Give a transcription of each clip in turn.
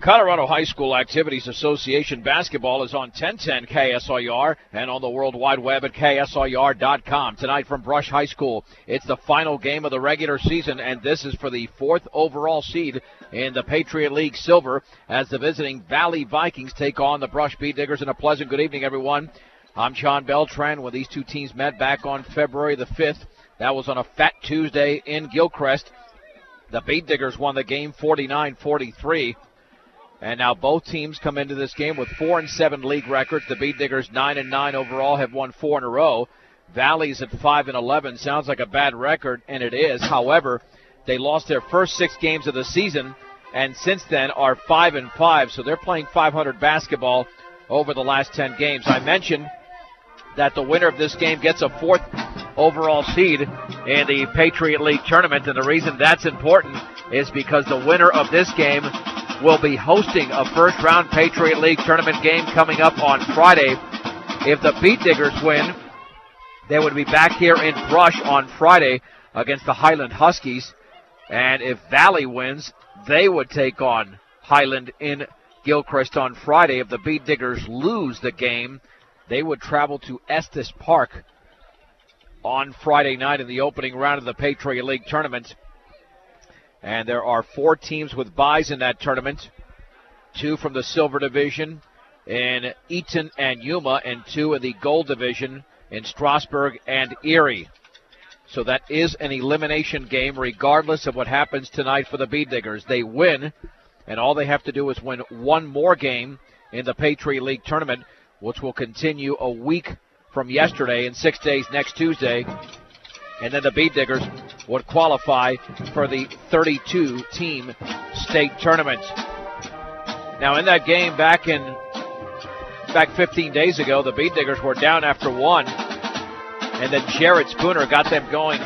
Colorado High School Activities Association basketball is on 1010 KSIR and on the World Wide Web at KSIR.com. Tonight from Brush High School, it's the final game of the regular season, and this is for the 4th overall seed in the Patriot League Silver as the visiting Valley Vikings take on the Brush Bead Diggers. And a pleasant good evening, everyone. I'm John Beltran. When these two teams met back on February the 5th, that was on a Fat Tuesday in Gilchrist. The Bead Diggers won the game 49-43. And now both teams come into this game with 4-7 league records. The Bead Diggers 9-9 overall, have won 4 in a row. Valley's at 5-11. Sounds like a bad record, and it is. However, they lost their first 6 games of the season, and since then are 5-5. So they're playing 500 basketball over the last 10 games. I mentioned that the winner of this game gets a 4th overall seed in the Patriot League tournament, and the reason that's important is because the winner of this game will be hosting a first-round Patriot League tournament game coming up on Friday. If the Bead Diggers win, they would be back here in Brush on Friday against the Highland Huskies. And if Valley wins, they would take on Highland in Gilchrist on Friday. If the Bead Diggers lose the game, they would travel to Estes Park on Friday night in the opening round of the Patriot League tournament. And there are 4 teams with byes in that tournament, 2 from the Silver Division in Eaton and Yuma, and 2 in the Gold Division in Strasburg and Erie. So that is an elimination game regardless of what happens tonight for the Bead Diggers. They win, and all they have to do is win 1 more game in the Patriot League tournament, which will continue a week from yesterday and 6 days next Tuesday. And then the Bead Diggers would qualify for the 32-team state tournament. Now, in that game back 15 days ago, the Bead Diggers were down after 1, and then Jared Spooner got them going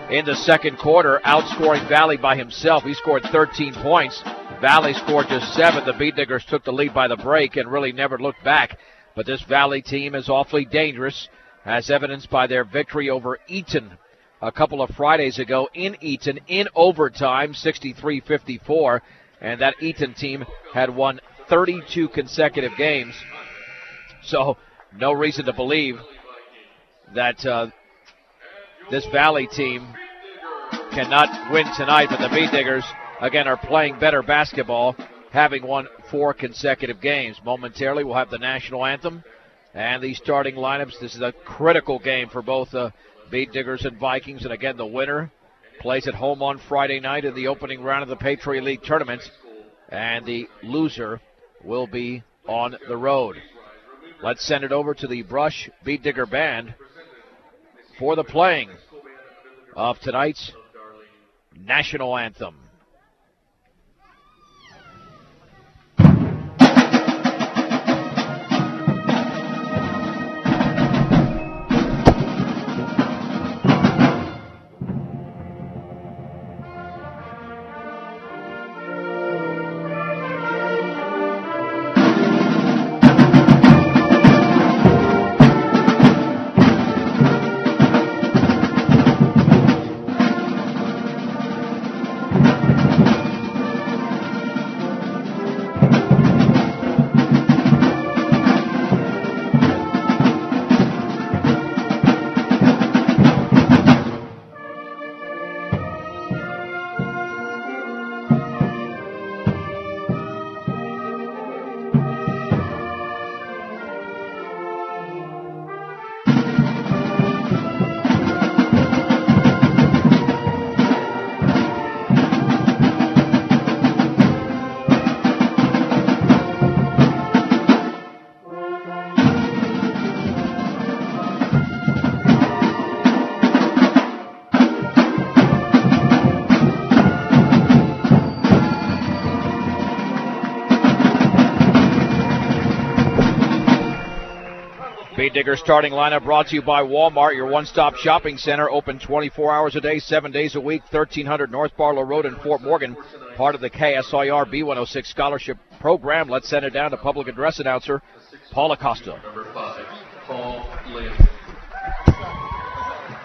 in the second quarter, outscoring Valley by himself. He scored 13 points. Valley scored just 7. The Bead Diggers took the lead by the break and really never looked back. But this Valley team is awfully dangerous, as evidenced by their victory over Eaton a couple of Fridays ago in Eaton in overtime, 63-54. And that Eaton team had won 32 consecutive games. So no reason to believe that this Valley team cannot win tonight. But the Bead Diggers, again, are playing better basketball, having won 4 consecutive games. Momentarily, we'll have the national anthem and the starting lineups. This is a critical game for both Bead Diggers and Vikings. And again, the winner plays at home on Friday night in the opening round of the Patriot League tournament, and the loser will be on the road. Let's send it over to the Brush Bead Digger Band for the playing of tonight's national anthem. Bead Digger starting lineup brought to you by Walmart, your one-stop shopping center, open 24 hours a day, 7 days a week, 1300 North Barlow Road in Fort Morgan, part of the KSIR B106 Scholarship Program. Let's send it down to public address announcer Paul Acosta. Number 5, Paul Lynn.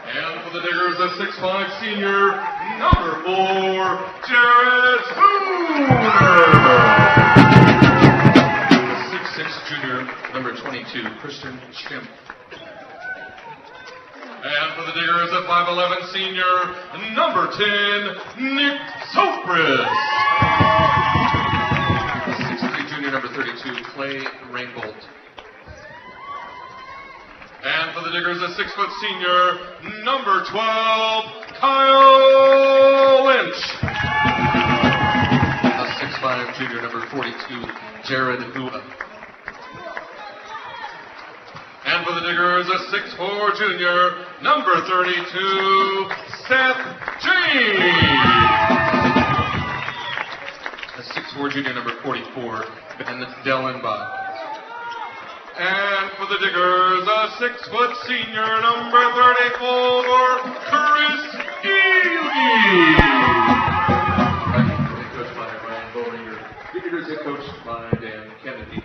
And for the Diggers, a 6'5" senior, number 4, Jared Spooner. 5'11" senior, number 10, Nick Sopris. The 6'3" junior, number 32, Clay Rainbolt. And for the Diggers, a 6-foot senior, number 12, Kyle Lynch. A 6'5" junior, number 42, Jared Hua. And for the Diggers, a 6'4" junior, number 32, Seth James. A 6'4" junior, number 44, Ben Dellenbach. And for the Diggers, a 6-foot senior, number 34, Chris Ely. Head coach by Ryan Bowringer. Diggers head coach by Dan Kennedy.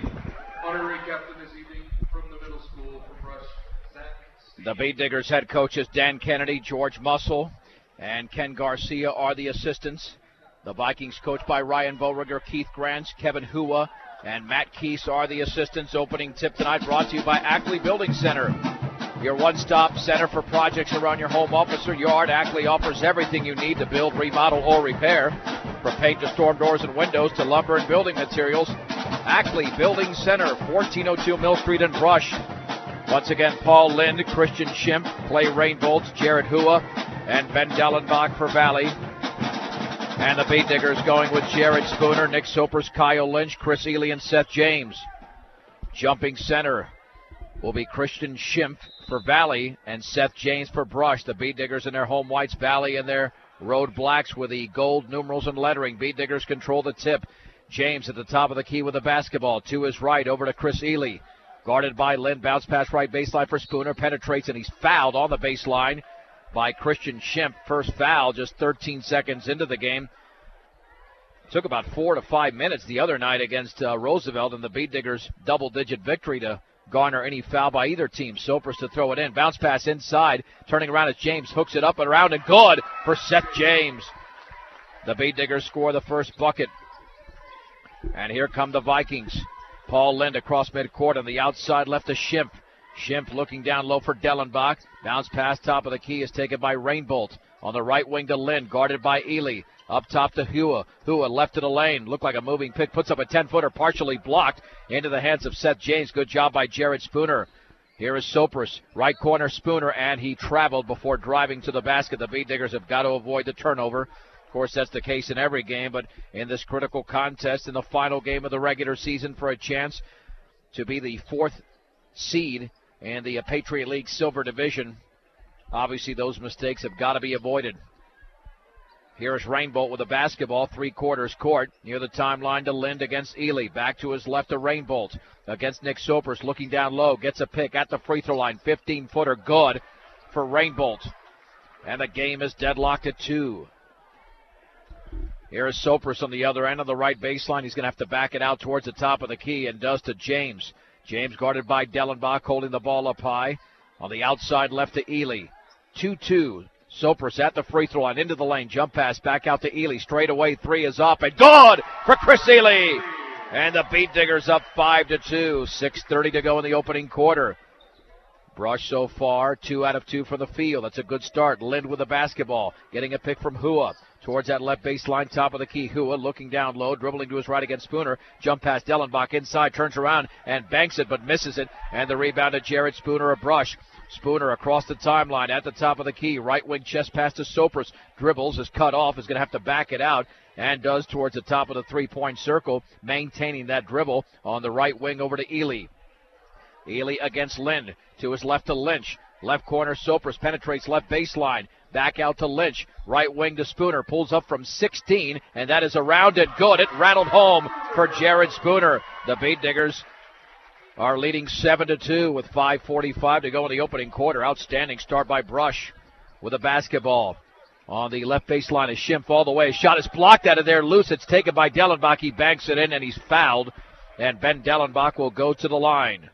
Honorary captain this evening from the middle school from Rush, Zach Steve. The Bead Diggers head coaches Dan Kennedy, George Muscle, and Ken Garcia are the assistants. The Vikings coached by Ryan Bowringer, Keith Grants, Kevin Hua, and Matt Keese are the assistants. Opening tip tonight brought to you by Ackley Building Center, your one-stop center for projects around your home, office, or yard. Ackley offers everything you need to build, remodel, or repair. From paint to storm doors and windows to lumber and building materials. Ackley Building Center, 1402 Mill Street in Brush. Once again, Paul Lind, Christian Schimpf, Clay Rainbolt, Jared Hua, and Ben Dellenbach for Valley. And the Bead Diggers going with Jared Spooner, Nick Sopris, Kyle Lynch, Chris Ely, and Seth James. Jumping center will be Christian Schimpf for Valley and Seth James for Brush. The Bead Diggers in their home whites, Valley in their road blacks with the gold numerals and lettering. Bead Diggers control the tip. James at the top of the key with the basketball. To his right, over to Chris Ely. Guarded by Lynn, bounce pass right baseline for Spooner. Penetrates, and he's fouled on the baseline by Christian Schimpf. First foul just 13 seconds into the game. Took about 4 to 5 minutes the other night against Roosevelt, and the Bead Diggers double-digit victory to garner any foul by either team. Sopris to throw it in. Bounce pass inside. Turning around as James hooks it up and around, and good for Seth James. The Bead Diggers score the first bucket. And here come the Vikings. Paul Lind across midcourt on the outside left to Schimpf. Schimpf looking down low for Dellenbach. Bounce pass top of the key is taken by Rainbolt. On the right wing to Lind, guarded by Ely. Up top to Hua. Hua left to the lane. Looked like a moving pick. Puts up a 10-footer, partially blocked into the hands of Seth James. Good job by Jared Spooner. Here is Sopris. Right corner Spooner, and he traveled before driving to the basket. The Bead Diggers have got to avoid the turnover. Of course, that's the case in every game, but in this critical contest, in the final game of the regular season for a chance to be the 4th seed in the Patriot League Silver Division, obviously those mistakes have got to be avoided. Here is Rainbolt with the basketball, 3/4 court, near the timeline to Lind against Ely. Back to his left to Rainbolt against Nick Sopris, looking down low, gets a pick at the free throw line, 15-footer good for Rainbolt. And the game is deadlocked at 2. Here is Sopris on the other end of the right baseline. He's going to have to back it out towards the top of the key, and does to James. James guarded by Dellenbach, holding the ball up high. On the outside left to Ely. 2-2. Sopris at the free throw line, into the lane. Jump pass back out to Ely. Straight away, 3 is up, and good for Chris Ely. And the Bead Diggers up 5-2. 6:30 to go in the opening quarter. Brush so far, 2 out of 2 from the field. That's a good start. Lind with the basketball, getting a pick from Hua. Towards that left baseline, top of the key. Hua looking down low, dribbling to his right against Spooner. Jump pass Dellenbach inside, turns around and banks it, but misses it. And the rebound to Jared Spooner of Brush. Spooner across the timeline at the top of the key. Right wing chest pass to Sopris. Dribbles, is cut off, is going to have to back it out, and does towards the top of the three-point circle, maintaining that dribble on the right wing over to Ely. Ely against Lind. To his left to Lynch. Left corner, Sopris penetrates left baseline. Back out to Lynch. Right wing to Spooner. Pulls up from 16, and that is around it. Good. It rattled home for Jared Spooner. The Bead Diggers are leading 7-2 with 5:45 to go in the opening quarter. Outstanding start by Brush with a basketball. On the left baseline is Schimpf all the way. Shot is blocked out of there, loose. It's taken by Dellenbach. He banks it in, and he's fouled. And Ben Dellenbach will go to the line.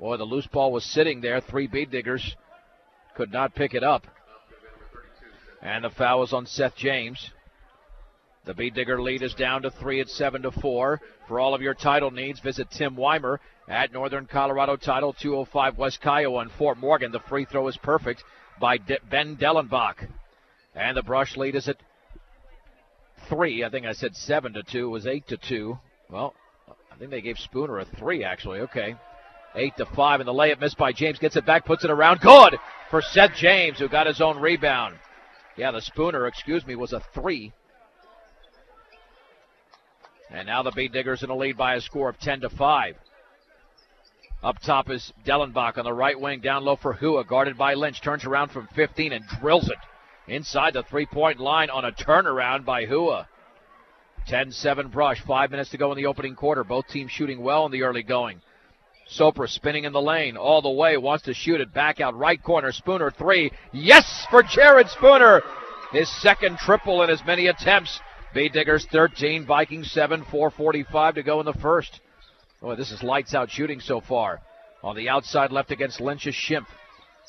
Boy, the loose ball was sitting there. 3 Bead Diggers could not pick it up. And the foul is on Seth James. The Bead Digger lead is down to 3 at 7-4. For all of your title needs, visit Tim Weimer at Northern Colorado Title, 205 West Kiowa in Fort Morgan. The free throw is perfect. by Ben Dellenbach. And the Brush lead is at 3. I think I said 7-2. It was 8-2. Well, I think they gave Spooner a 3, actually. Okay. 8-5, and the layup missed by James. Gets it back, puts it around. Good for Seth James, who got his own rebound. Yeah, the Spooner, was a 3. And now the Beat Diggers in the lead by a score of 10-5. Up top is Dellenbach on the right wing, down low for Hua, guarded by Lynch. Turns around from 15 and drills it inside the three-point line on a turnaround by Hua. 10-7 Brush, 5 minutes to go in the opening quarter. Both teams shooting well in the early going. Soper spinning in the lane all the way, wants to shoot it back out right corner. Spooner 3. Yes for Jared Spooner. His second triple in as many attempts. Beat Diggers 13, Vikings 7, 4:45 to go in the first. Boy, this is lights out shooting so far. On the outside left against Lynch is Schimpf.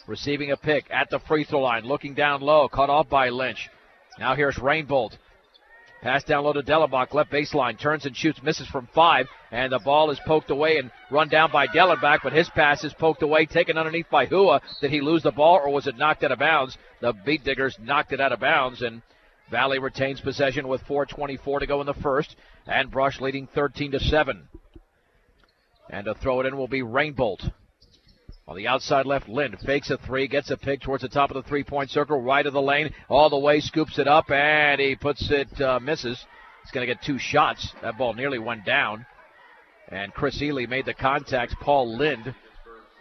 Receiving a pick at the free throw line, looking down low, cut off by Lynch. Now here's Rainbolt. Pass down low to Dellenbach, left baseline, turns and shoots, misses from 5, and the ball is poked away and run down by Dellenbach, but his pass is poked away, taken underneath by Hua. Did he lose the ball, or was it knocked out of bounds? The Beat Diggers knocked it out of bounds, and Valley retains possession with 4:24 to go in the first, and Brush leading 13-7. And to throw it in will be Rainbolt. On the outside left, Lind fakes a 3, gets a pick towards the top of the three-point circle, right of the lane, all the way, scoops it up, and he puts it, misses. He's going to get 2 shots. That ball nearly went down. And Chris Ely made the contact. Paul Lind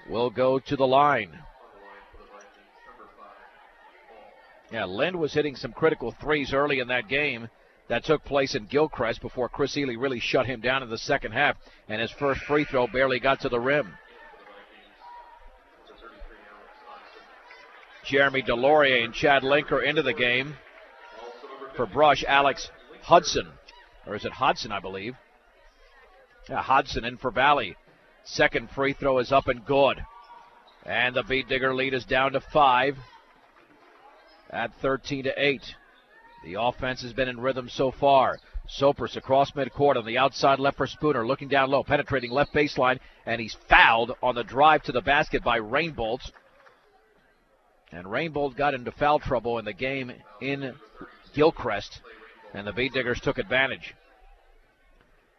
will go to the line. Yeah, Lind was hitting some critical threes early in that game. That took place in Gilchrist before Chris Ely really shut him down in the second half, and his first free throw barely got to the rim. Jeremy Delorier and Chad Linker into the game. For Brush, Alex Hudson. Or is it Hodson, I believe? Yeah, Hodson in for Valley. Second free throw is up and good. And the Beat Digger lead is down to 5 at 13-8. The offense has been in rhythm so far. Sopers across midcourt on the outside left for Spooner, looking down low, penetrating left baseline, and he's fouled on the drive to the basket by Rainbolt. And Rainbolt got into foul trouble in the game in Gilchrist, and the Beat Diggers took advantage.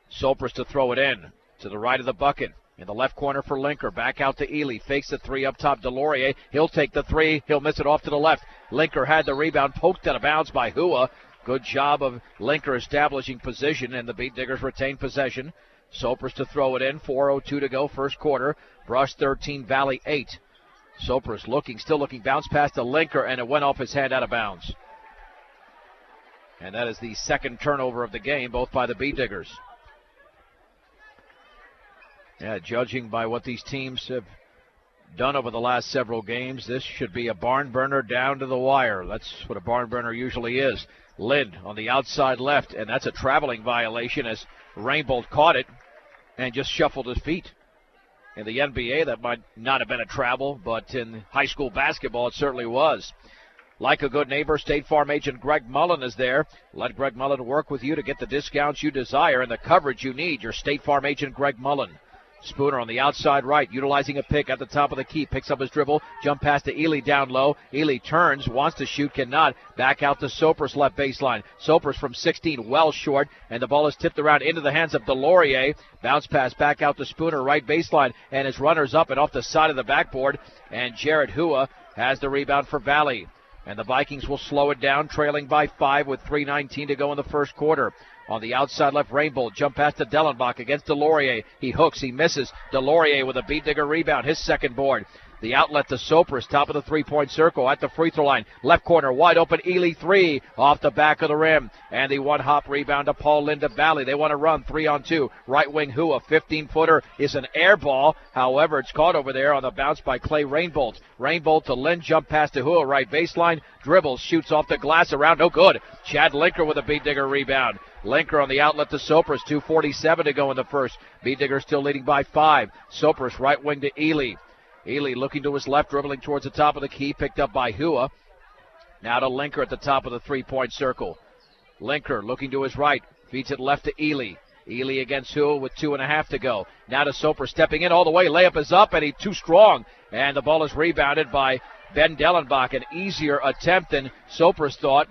Sopers to throw it in to the right of the bucket. In the left corner for Linker. Back out to Ely. Fakes the 3 up top. Delorier. He'll take the 3. He'll miss it off to the left. Linker had the rebound. Poked out of bounds by Hua. Good job of Linker establishing position, and the Beat Diggers retain possession. Sopers to throw it in. 4:02 to go. First quarter. Brush 13, Valley 8. Sopers still looking. Bounce pass to Linker, and it went off his hand out of bounds. And that is the second turnover of the game, both by the Beat Diggers. Yeah, judging by what these teams have done over the last several games, this should be a barn burner down to the wire. That's what a barn burner usually is. Lind on the outside left, and that's a traveling violation as Rainbolt caught it and just shuffled his feet. In the NBA, that might not have been a travel, but in high school basketball, it certainly was. Like a good neighbor, State Farm agent Greg Mullen is there. Let Greg Mullen work with you to get the discounts you desire and the coverage you need. Your State Farm agent Greg Mullen. Spooner on the outside right, utilizing a pick at the top of the key. Picks up his dribble, jump pass to Ely down low. Ely turns, wants to shoot, cannot. Back out to Sopers left baseline. Sopers from 16, well short, and the ball is tipped around into the hands of Delorier. Bounce pass back out to Spooner, right baseline, and his runner's up and off the side of the backboard. And Jared Hua has the rebound for Valley. And the Vikings will slow it down, trailing by 5 with 3:19 to go in the first quarter. On the outside left, Rainbolt. Jump pass to Dellenbach against Delorier. He hooks, he misses. Delorier with a Beat Digger rebound, his second board. The outlet to Sopers, top of the three-point circle at the free throw line. Left corner, wide open, Ely 3 off the back of the rim. And the one-hop rebound to Paul Lind of Valley. They want to run 3-on-2. Right wing Hua, 15-footer is an air ball. However, it's caught over there on the bounce by Clay Rainbolt. Rainbolt to Lind, jump pass to Hua, right baseline. Dribbles, shoots off the glass around, no good. Chad Linker with a Beat Digger rebound. Linker on the outlet to Sopers, 2:47 to go in the first. Beat Digger still leading by 5. Sopers right wing to Ely. Ely looking to his left, dribbling towards the top of the key, picked up by Hua. Now to Linker at the top of the three-point circle. Linker looking to his right, feeds it left to Ely. Ely against Hua with 2.5 to go. Now to Soper stepping in all the way, layup is up, and he's too strong. And the ball is rebounded by Ben Dellenbach, an easier attempt than Sopris thought,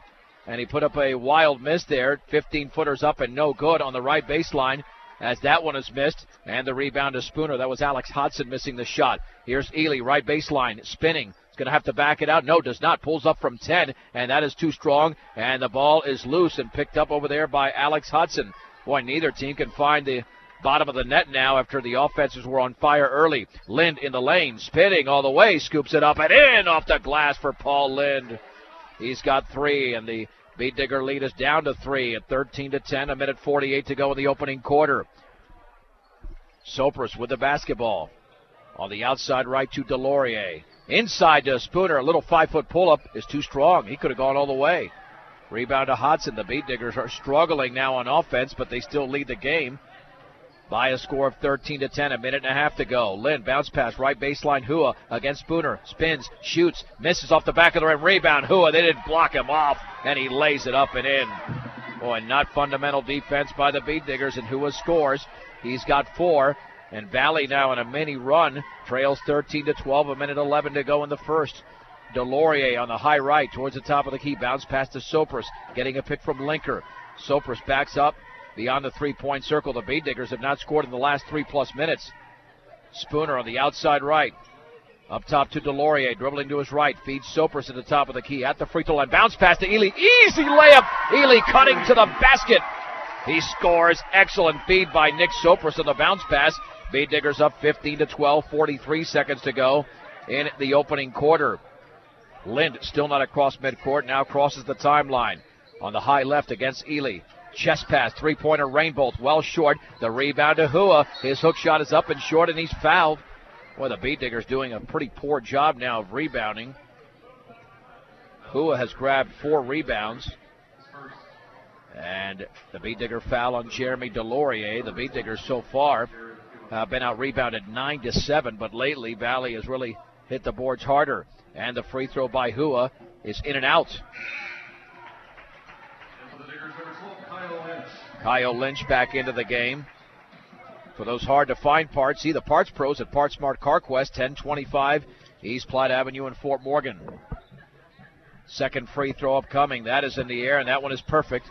and he put up a wild miss there. 15-footers up and no good on the right baseline as that one is missed, and the rebound to Spooner. That was Alex Hodson missing the shot. Here's Ely, right baseline, spinning. He's going to have to back it out. No, does not. Pulls up from 10, and that is too strong, and the ball is loose and picked up over there by Alex Hodson. Boy, neither team can find the bottom of the net now after the offenses were on fire early. Lind in the lane, spinning all the way, scoops it up and in off the glass for Paul Lind. He's got 3, and the Beat Digger lead is down to 3 at 13-10, a minute 48 to go in the opening quarter. Sopris with the basketball. On the outside right to Delorier. Inside to Spooner, a little 5-foot pull-up is too strong. He could have gone all the way. Rebound to Hodson. The Beat Diggers are struggling now on offense, but they still lead the game by a score of 13-10, a minute and a half to go. Lind, bounce pass, right baseline, Hua against Spooner, spins, shoots, misses off the back of the rim, rebound, Hua, they didn't block him off, and he lays it up and in. Boy, not fundamental defense by the Beat Diggers, and Hua scores. He's got 4, and Valley now in a mini run, trails 13-12, a minute 11 to go in the first. Delorier on the high right towards the top of the key, bounce pass to Sopris, getting a pick from Linker. Sopris backs up beyond the three-point circle. The Beat Diggers have not scored in the last 3+ minutes. Spooner on the outside right. Up top to Delorier, dribbling to his right. Feeds Sopris at the top of the key. At the free throw line. Bounce pass to Ely. Easy layup. Ely cutting to the basket. He scores. Excellent feed by Nick Sopris on the bounce pass. Beat Diggers up 15-12. 43 seconds to go in the opening quarter. Lind still not across midcourt. Now crosses the timeline. On the high left against Ely. Chest pass, three-pointer, Rainbolt, well short. The rebound to Hua. His hook shot is up and short, and he's fouled. Boy, the Beat Diggers doing a pretty poor job now of rebounding. Hua has grabbed 4 rebounds. And the Beat Digger foul on Jeremy Delorier. The Beat Diggers so far have been out-rebounded 9-7, but lately Valley has really hit the boards harder. And the free throw by Hua is in and out. Kyle Lynch back into the game. For those hard-to-find parts, see the Parts Pros at PartSmart CarQuest, 1025 East Platte Avenue in Fort Morgan. Second free throw upcoming. That is in the air, and that one is perfect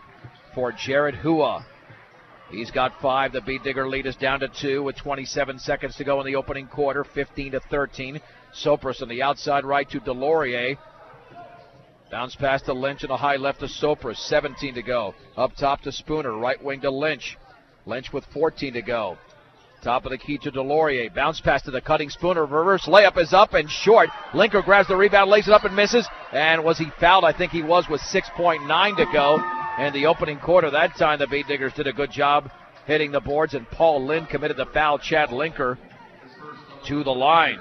for Jared Hua. He's got 5. The Beat Digger lead is down to 2 with 27 seconds to go in the opening quarter, 15-13. Sopris on the outside right to Delorier. Bounce pass to Lynch and a high left to Sopris. 17 to go. Up top to Spooner. Right wing to Lynch. Lynch with 14 to go. Top of the key to Delorier. Bounce pass to the cutting Spooner. Reverse layup is up and short. Linker grabs the rebound, lays it up and misses. And was he fouled? I think he was with 6.9 to go in the opening quarter. That time the Beat Diggers did a good job hitting the boards, and Paul Lind committed the foul. Chad Linker to the line.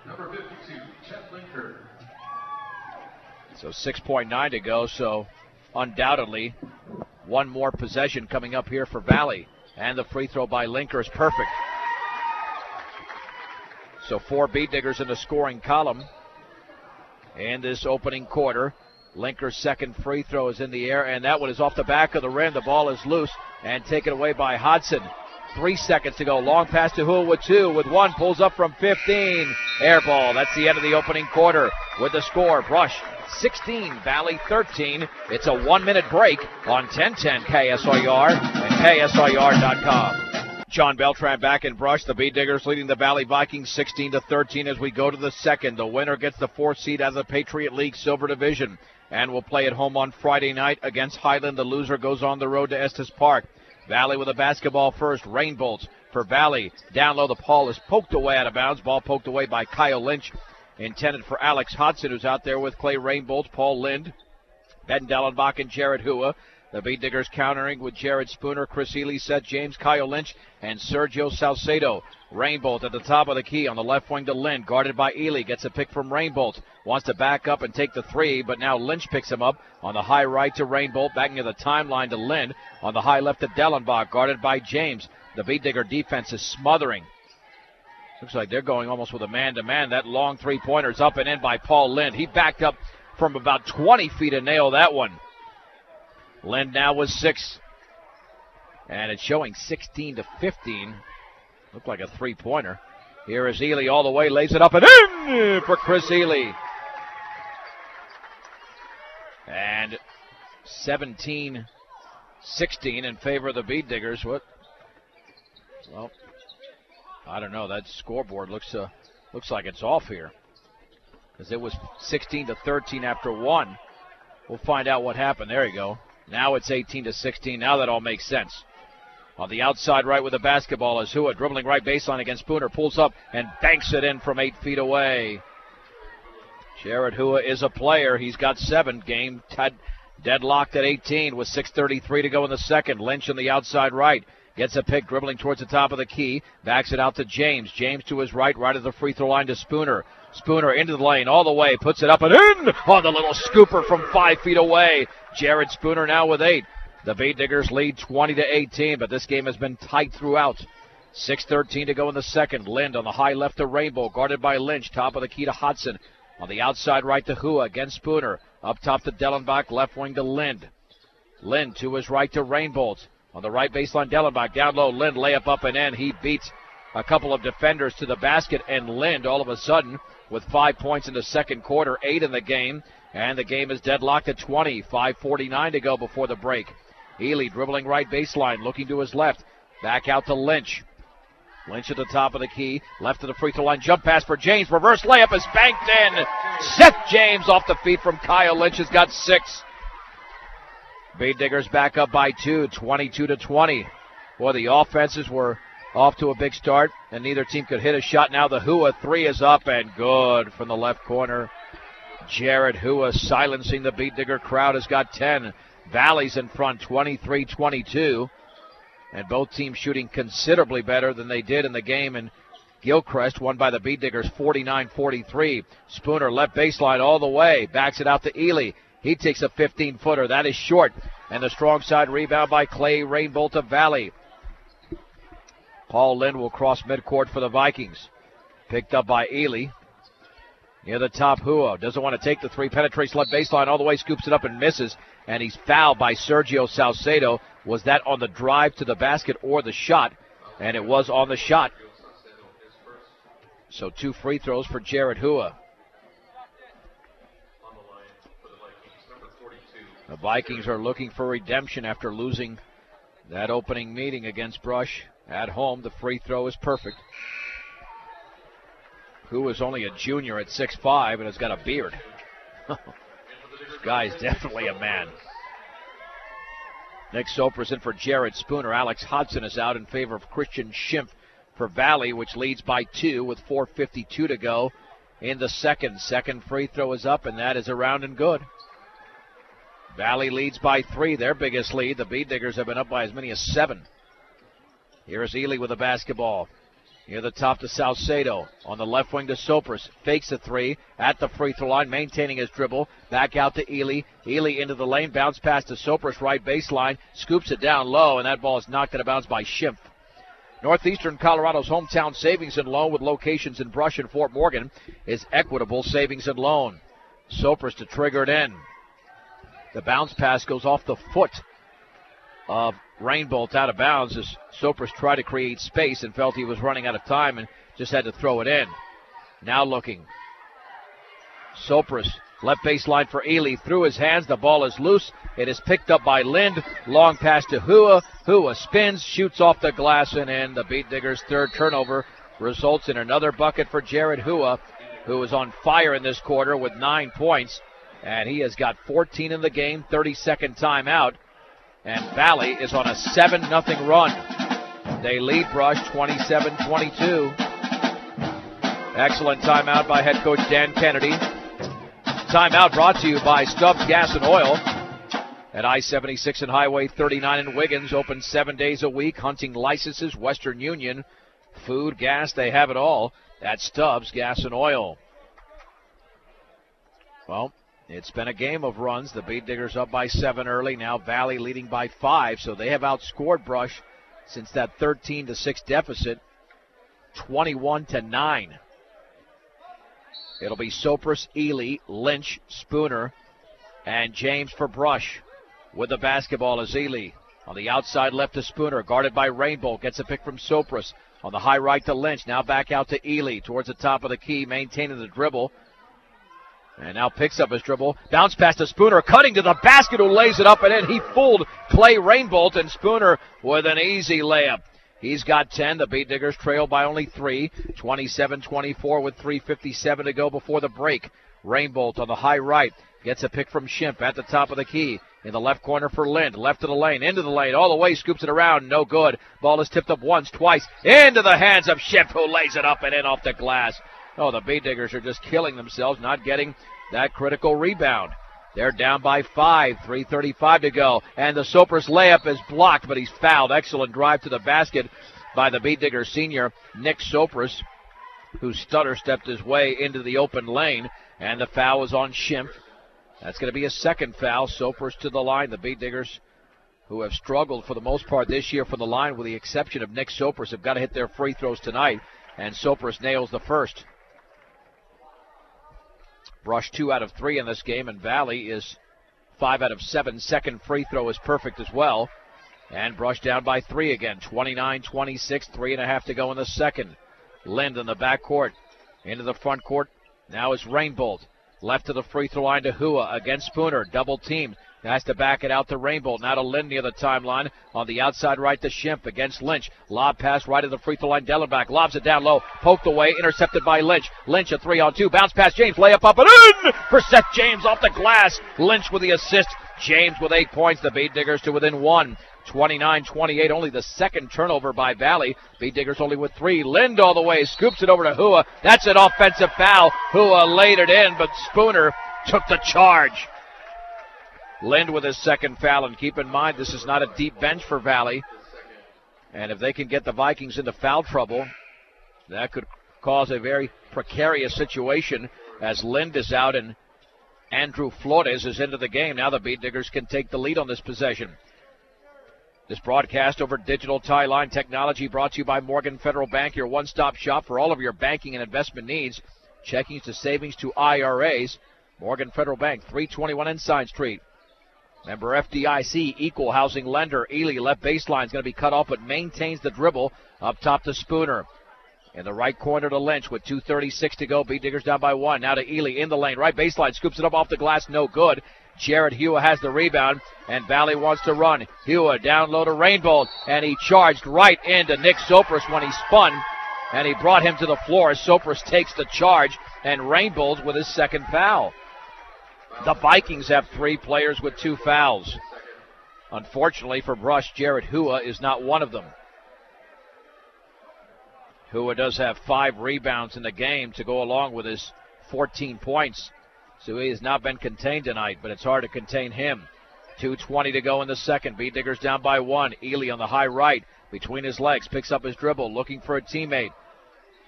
Number 52, Chad Linker. So 6.9 to go, so undoubtedly one more possession coming up here for Valley. And the free throw by Linker is perfect. So 4 Beat Diggers in the scoring column in this opening quarter. Linker's second free throw is in the air, and that one is off the back of the rim. The ball is loose and taken away by Hodson. 3 seconds to go. Long pass to Hua with 2. With 1, pulls up from 15. Air ball. That's the end of the opening quarter. With the score, Brush 16, Valley 13. It's a 1-minute break on 1010 KSIR and KSIR.com. John Beltran back in Brush. The Beat Diggers leading the Valley Vikings 16-13 as we go to the second. The winner gets the 4th seed out of the Patriot League Silver Division and will play at home on Friday night against Highland. The loser goes on the road to Estes Park. Valley with the basketball first. Rainbolts for Valley. Down low, the ball is poked away out of bounds. Ball poked away by Kyle Lynch. Intended for Alex Hodson, who's out there with Clay Rainbolt, Paul Lind, Ben Dellenbach, and Jared Hua. The Beat Diggers countering with Jared Spooner, Chris Ely, Seth James, Kyle Lynch, and Sergio Salcedo. Rainbolt at the top of the key on the left wing to Lind, guarded by Ely. Gets a pick from Rainbolt. Wants to back up and take the 3, but now Lynch picks him up on the high right to Rainbolt, backing to the timeline to Lind. On the high left to Dellenbach, guarded by James. The Beat Digger defense is smothering. Looks like they're going almost with a man-to-man. That long three-pointer is up and in by Paul Lind. He backed up from about 20 feet to nail that one. Lind now with 6. And it's showing 16-15. Looked like a three-pointer. Here is Ely all the way, lays it up and in for Chris Ely. 17-16 in favor of the Bead Diggers. What? Well, I don't know. That scoreboard looks like it's off here, because it was 16-13 after one. We'll find out what happened. There you go. Now it's 18-16. Now that all makes sense. On the outside right with the basketball is Hua, dribbling right baseline against Spooner, pulls up and banks it in from 8 feet away. Jared Hua is a player. He's got 7. Game deadlocked at 18 with 6:33 to go in the second. Lynch on the outside right. Gets a pick, dribbling towards the top of the key. Backs it out to James. James to his right at the free throw line to Spooner. Spooner into the lane all the way. Puts it up and in on the little scooper from 5 feet away. Jared Spooner now with 8. The Bead Diggers lead 20-18, but this game has been tight throughout. 6:13 to go in the second. Lind on the high left to Rainbow, guarded by Lynch. Top of the key to Hodson. On the outside right to Hua against Spooner. Up top to Dellenbach, left wing to Lind. Lind to his right to Rainbow. On the right baseline, Dellenbach down low. Lind layup up and in. He beats a couple of defenders to the basket, and Lind all of a sudden with 5 points in the second quarter, 8 in the game, and the game is deadlocked at 20. 5:49 to go before the break. Ely dribbling right baseline, looking to his left. Back out to Lynch. Lynch at the top of the key, left of the free throw line, jump pass for James, reverse layup is banked in. Seth James off the feet from Kyle Lynch has got 6. Bead Diggers back up by 2, 22-20. Boy, the offenses were off to a big start, and neither team could hit a shot. Now the Hua 3 is up and good from the left corner. Jared Hua silencing the Bead Digger crowd has got 10. Valley's in front, 23-22. And both teams shooting considerably better than they did in the game. And Gilchrist won by the Bead Diggers 49-43. Spooner left baseline all the way. Backs it out to Ely. He takes a 15-footer. That is short. And the strong side rebound by Clay Rainbolt of Valley. Paul Lind will cross midcourt for the Vikings. Picked up by Ely. Near the top, Hua doesn't want to take the 3. Penetrates left baseline all the way. Scoops it up and misses. And he's fouled by Sergio Salcedo. Was that on the drive to the basket or the shot? And it was on the shot. So 2 free throws for Jared Hua. The Vikings are looking for redemption after losing that opening meeting against Brush at home. The free throw is perfect. Hua is only a junior at 6'5" and has got a beard. This guy is definitely a man. Nick Sopris in for Jared Spooner. Alex Hodson is out in favor of Christian Schimpf for Valley, which leads by 2 with 4:52 to go in the second. Second free throw is up, and that is around and good. Valley leads by 3, their biggest lead. The Bead Diggers have been up by as many as 7. Here's Ely with the basketball. Near the top to Salcedo. On the left wing to Sopris. Fakes a 3 at the free throw line, maintaining his dribble. Back out to Ely. Ely into the lane. Bounce pass to Sopris, right baseline. Scoops it down low, and that ball is knocked out of bounds by Schimpf. Northeastern Colorado's hometown savings and loan with locations in Brush and Fort Morgan is Equitable Savings and Loan. Sopris to trigger it in. The bounce pass goes off the foot of Rainbolt out of bounds as Sopris tried to create space and felt he was running out of time and just had to throw it in. Now looking. Sopris, left baseline for Ely, through his hands. The ball is loose. It is picked up by Lind. Long pass to Hua. Hua spins, shoots off the glass and in. The Bead Diggers' third turnover results in another bucket for Jared Hua, who is on fire in this quarter with 9 points. And he has got 14 in the game, 32nd timeout. And Valley is on a 7-0 run. They lead Brush 27-22. Excellent timeout by head coach Dan Kennedy. Timeout brought to you by Stubbs Gas and Oil at I-76 and Highway 39 in Wiggins. Open 7 days a week. Hunting licenses, Western Union, food, gas, they have it all at Stubbs Gas and Oil. Well, it's been a game of runs. The Bead Diggers up by 7 early. Now Valley leading by 5, so they have outscored Brush since that 13-6 deficit, 21-9. It'll be Sopris, Ely, Lynch, Spooner, and James for Brush. With the basketball is Ely. On the outside left to Spooner, guarded by Rainbow. Gets a pick from Sopris. On the high right to Lynch. Now back out to Ely towards the top of the key, maintaining the dribble. And now picks up his dribble. Bounce pass to Spooner, cutting to the basket, who lays it up and in. He fooled Clay Rainbolt, and Spooner with an easy layup. He's got 10. The Beat Diggers trail by only 3. 27-24 with 3:57 to go before the break. Rainbolt on the high right. Gets a pick from Schimpf at the top of the key. In the left corner for Lind. Left of the lane. Into the lane. All the way. Scoops it around. No good. Ball is tipped up once, twice. Into the hands of Schimpf, who lays it up and in off the glass. Oh, the Beat Diggers are just killing themselves, not getting that critical rebound. They're down by 5. 3:35 to go. And the Sopris layup is blocked, but he's fouled. Excellent drive to the basket by the Beat Diggers senior, Nick Sopris, who stutter-stepped his way into the open lane. And the foul is on Schimpf. That's going to be a second foul. Sopris to the line. The Beat Diggers, who have struggled for the most part this year from the line, with the exception of Nick Sopris, have got to hit their free throws tonight. And Sopris nails the first. Brush 2 out of 3 in this game, and Valley is 5 out of 7. Second free throw is perfect as well. And Brush down by 3 again. 29-26, 3.5 to go in the second. Lind in the backcourt. Into the front court. Now is Rainbolt. Left to the free throw line to Hua against Spooner. Double teamed. Has to back it out to Rainbolt. Now to Lind near the timeline. On the outside right to Schimpf against Lynch. Lob pass right to the free throw line. Dellenbach lobs it down low. Poked away. Intercepted by Lynch. Lynch a 3-on-2. Bounce pass James. Layup up and in for Seth James off the glass. Lynch with the assist. James with 8 points. The Beat Diggers to within 1. 29-28. Only the second turnover by Valley. Beat Diggers only with 3. Lind all the way. Scoops it over to Hua. That's an offensive foul. Hua laid it in, but Spooner took the charge. Lind with his second foul, and keep in mind this is not a deep bench for Valley. And if they can get the Vikings into foul trouble, that could cause a very precarious situation as Lind is out and Andrew Flores is into the game. Now the Beat Diggers can take the lead on this possession. This broadcast over digital tie line technology brought to you by Morgan Federal Bank, your one-stop shop for all of your banking and investment needs. Checkings to savings to IRAs. Morgan Federal Bank, 321 Ensign Street. Member FDIC, equal housing lender. Ely, left baseline, is going to be cut off, but maintains the dribble up top to Spooner. In the right corner to Lynch with 2:36 to go. Beat Diggers down by 1. Now to Ely in the lane. Right baseline, scoops it up off the glass, no good. Jared Hua has the rebound, and Valley wants to run. Hua down low to Rainbolt, and he charged right into Nick Sopris when he spun, and he brought him to the floor. Sopris takes the charge, and Rainbolt with his second foul. The Vikings have 3 players with 2 fouls. Unfortunately for Brush, Jared Hua is not one of them. Hua does have 5 rebounds in the game to go along with his 14 points. So he has not been contained tonight, but it's hard to contain him. 2:20 to go in the second. Beat Diggers down by 1. Ely on the high right, between his legs, picks up his dribble, looking for a teammate.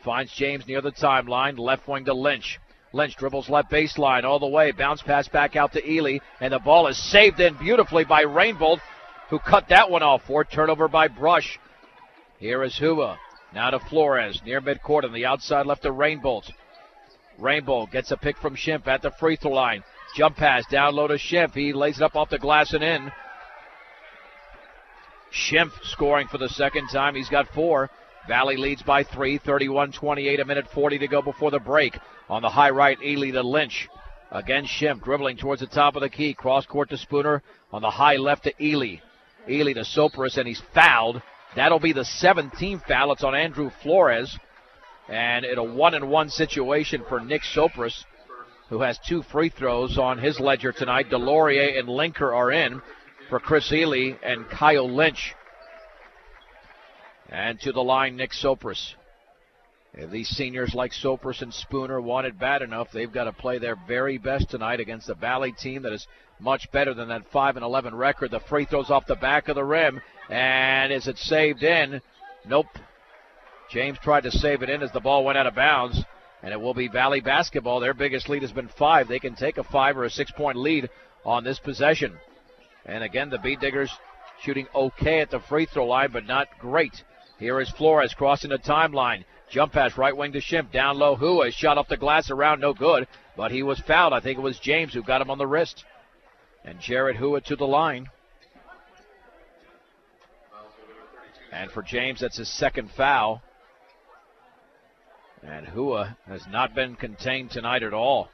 Finds James near the timeline, left wing to Lynch. Lynch dribbles left baseline all the way. Bounce pass back out to Ely, and the ball is saved in beautifully by Rainbolt, who cut that one off for turnover by Brush. Here is Hua. Now to Flores, near midcourt on the outside left to Rainbolt. Rainbolt gets a pick from Schimpf at the free throw line. Jump pass down low to Schimpf. He lays it up off the glass and in. Schimpf scoring for the second time. He's got 4. Valley leads by 3, 31-28, 1:40 to go before the break. On the high right, Ely to Lynch. Again, Schimpf dribbling towards the top of the key. Cross court to Spooner. On the high left to Ely. Ely to Sopris, and he's fouled. That'll be the 17th foul. It's on Andrew Flores. And in a 1-and-1 situation for Nick Sopris, who has 2 free throws on his ledger tonight. Delorier and Linker are in for Chris Ely and Kyle Lynch. And to the line, Nick Sopris. If these seniors like Sopris and Spooner want it bad enough, they've got to play their very best tonight against a Valley team that is much better than that 5-11 record. The free throw's off the back of the rim, and is it saved in? Nope. James tried to save it in as the ball went out of bounds, and it will be Valley basketball. Their biggest lead has been 5. They can take a 5 or a 6-point lead on this possession. And again, the Beat Diggers shooting okay at the free throw line, but not great. Here is Flores crossing the timeline. Jump pass right wing to Schimpf. Down low, Hua. Shot off the glass around, no good. But he was fouled. I think it was James who got him on the wrist. And Jared Hua to the line. And for James, that's his second foul. And Hua has not been contained tonight at all.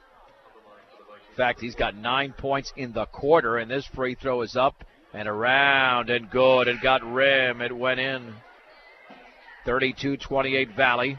In fact, he's got 9 points in the quarter, and this free throw is up and around and good. It got rim. It went in. 32-28 Valley.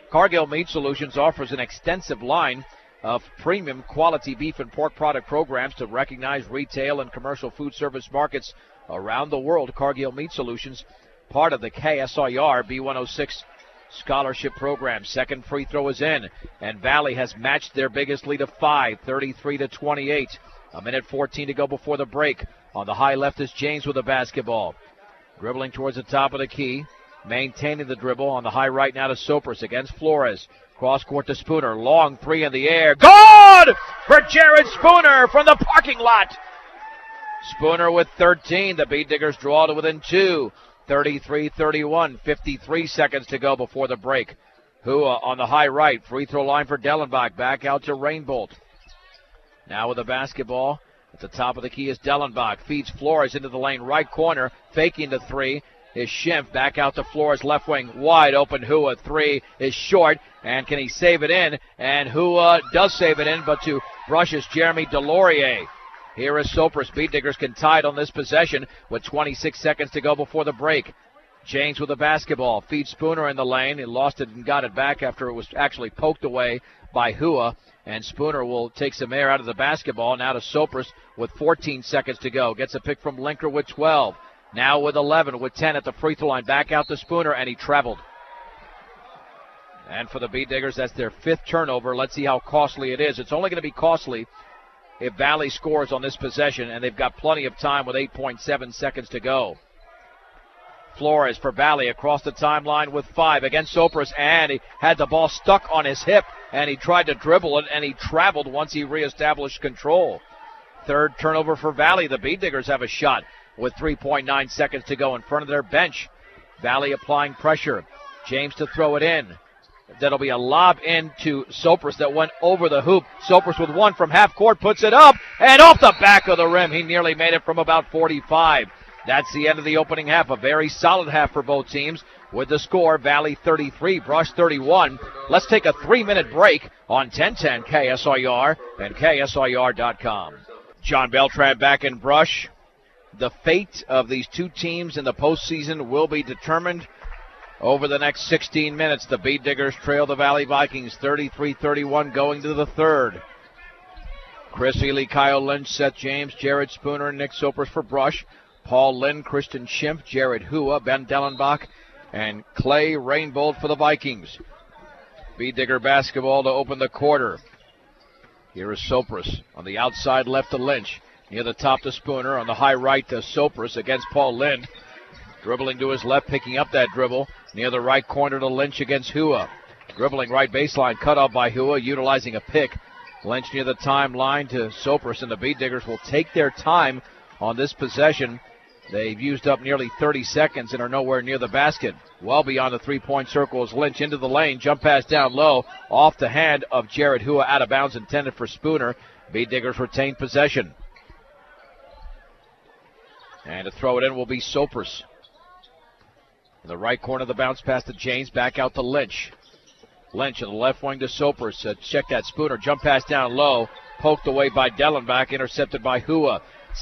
Cargill Meat Solutions offers an extensive line of premium quality beef and pork product programs to recognized retail and commercial food service markets around the world. Cargill Meat Solutions, part of the KSIR B106 scholarship program. Second free throw is in, and Valley has matched their biggest lead of 5, 33-28. A minute 14 to go before the break. On the high left is James with the basketball. Dribbling towards the top of the key, maintaining the dribble. On the high right now to Sopris against Flores. Cross court to Spooner. Long three in the air. Good for Jared Spooner from the parking lot. Spooner with 13. The Bead Diggers draw to within 2. 33-31. 53 seconds to go before the break. Hua on the high right. Free throw line for Dellenbach. Back out to Rainbolt. Now with the basketball. At the top of the key is Dellenbach. Feeds Flores into the lane. Right corner. Faking the three is Schimpf. Back out to Flores. Left wing. Wide open. Hua. Three is short. And can he save it in? And Hua does save it in, but to Brush is Jeremy Delorier. Here is Sopris. Bead Diggers can tie it on this possession with 26 seconds to go before the break. James with the basketball. Feeds Spooner in the lane. He lost it and got it back after it was actually poked away by Hua. And Spooner will take some air out of the basketball. Now to Sopris with 14 seconds to go. Gets a pick from Linker with 12. Now with 11, with 10 at the free throw line. Back out to Spooner, and he traveled. And for the Bead Diggers, that's their 5th turnover. Let's see how costly it is. It's only going to be costly if Valley scores on this possession, and they've got plenty of time with 8.7 seconds to go. Flores for Valley across the timeline with 5 against Sopris, and he had the ball stuck on his hip, and he tried to dribble it, and he traveled once he reestablished control. 3rd turnover for Valley. The Bead Diggers have a shot with 3.9 seconds to go in front of their bench. Valley applying pressure. James to throw it in. That'll be a lob into Sopris that went over the hoop. Sopris with 1 from half court puts it up and off the back of the rim. He nearly made it from about 45. That's the end of the opening half. A very solid half for both teams. With the score, Valley 33, Brush 31. Let's take a 3-minute break on 1010 KSIR and KSIR.com. John Beltran back in Brush. The fate of these two teams in the postseason will be determined over the next 16 minutes. The Bead Diggers trail the Valley Vikings 33-31 going to the 3rd. Chris Ely, Kyle Lynch, Seth James, Jared Spooner, and Nick Sopris for Brush. Paul Lynn, Christian Schimpf, Jared Hua, Ben Dellenbach, and Clay Rainbolt for the Vikings. Bead Digger basketball to open the quarter. Here is Sopris on the outside left to Lynch. Near the top to Spooner. On the high right to Sopris against Paul Lynn. Dribbling to his left, picking up that dribble. Near the right corner to Lynch against Hua. Dribbling right baseline, cut off by Hua, utilizing a pick. Lynch near the timeline to Sopris, and the Bead Diggers will take their time on this possession. They've used up nearly 30 seconds and are nowhere near the basket. Well beyond the three-point circle is Lynch into the lane. Jump pass down low, off the hand of Jared Hua, out of bounds, intended for Spooner. Bead Diggers retain possession. And to throw it in will be Sopris. In the right corner, the bounce pass to James, back out to Lynch. Lynch in the left wing to Sopris. Check that Spooner. Jump pass down low, poked away by Dellenbach, intercepted by Hua.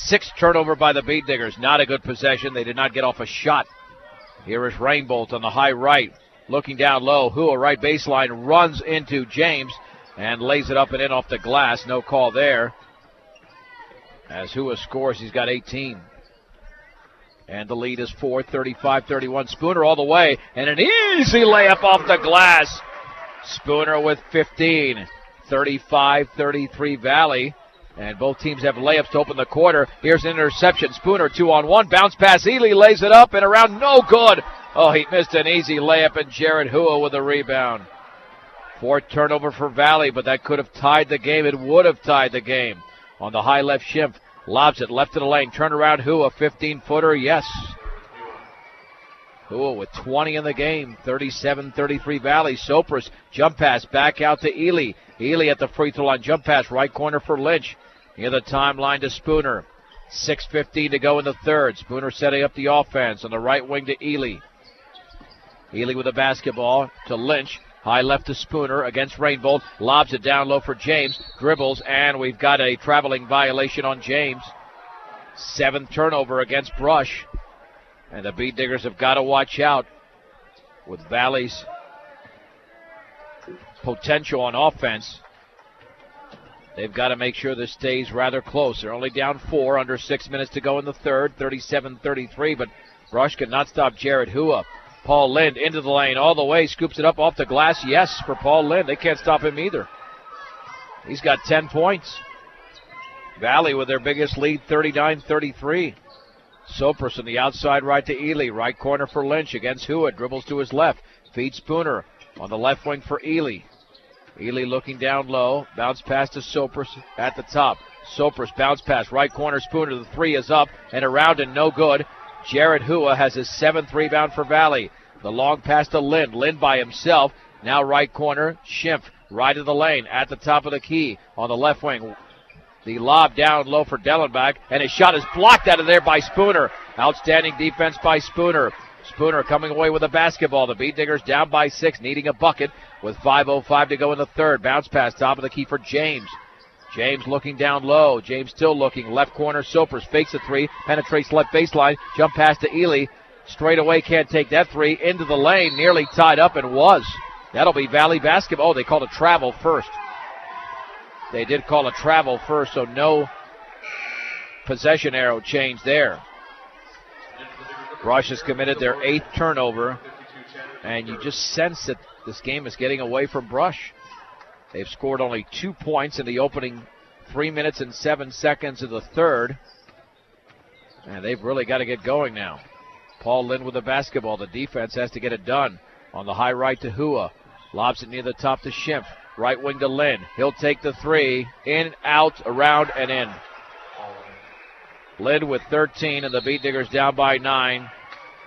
6th turnover by the Bead Diggers. Not a good possession. They did not get off a shot. Here is Rainbolt on the high right. Looking down low. Hua right baseline runs into James and lays it up and in off the glass. No call there. As Hua scores, he's got 18. And the lead is 4, 35-31. Spooner all the way, and an easy layup off the glass. Spooner with 15, 35-33 Valley. And both teams have layups to open the quarter. Here's an interception. Spooner 2-on-1. Bounce pass. Ely lays it up and around. No good. Oh, he missed an easy layup, and Jared Hua with a rebound. 4th turnover for Valley, but that could have tied the game. It would have tied the game. On the high left, Schimpf lobs it left of the lane. Turn around Hua, 15-footer. Yes. Hua with 20 in the game. 37-33 Valley. Sopris, jump pass back out to Ely. Ely at the free throw line. Jump pass right corner for Lynch. Near the timeline to Spooner. 6:15 to go in the 3rd. Spooner setting up the offense on the right wing to Ely. Ely with the basketball to Lynch. High left to Spooner against Rainbolt. Lobs it down low for James. Dribbles, and we've got a traveling violation on James. 7th turnover against Brush. And the Bead Diggers have got to watch out with Valley's potential on offense. They've got to make sure this stays rather close. They're only down 4, under 6 minutes to go in the third, 37-33, but Brush cannot stop Jared Hua. Paul Lind into the lane all the way, scoops it up off the glass. Yes, for Paul Lind. They can't stop him either. He's got 10 points. Valley with their biggest lead, 39-33. Sopris on the outside right to Ely. Right corner for Lynch against Hua. Dribbles to his left. Feeds Spooner on the left wing for Ely. Ely looking down low. Bounce pass to Sopris at the top. Sopris bounce pass. Right corner Spooner. The 3 is up and around and no good. Jared Hua has his 7th rebound for Valley. The long pass to Lind. Lind by himself. Now right corner. Schimpf right of the lane at the top of the key on the left wing. The lob down low for Dellenbach, and his shot is blocked out of there by Spooner. Outstanding defense by Spooner. Spooner coming away with a basketball. The Bead Diggers down by 6, needing a bucket with 5:05 to go in the third. Bounce pass, top of the key for James. James looking down low. James still looking. Left corner, Sopris fakes a 3, penetrates left baseline. Jump pass to Ely. Straight away, can't take that 3. Into the lane, nearly tied up and was. That'll be Valley basketball. Oh, they called a travel first. They did call a travel first, so no possession arrow change there. Brush has committed their 8th turnover, and you just sense that this game is getting away from Brush. They've scored only 2 points in the opening 3 minutes and 7 seconds of the third, and they've really got to get going now. Paul Lind with the basketball. The defense has to get it done. On the high right to Hua. Lobs it near the top to Schimpf. Right wing to Lind. He'll take the 3. In, out, around, and in. Lind with 13, and the Bead Diggers down by 9.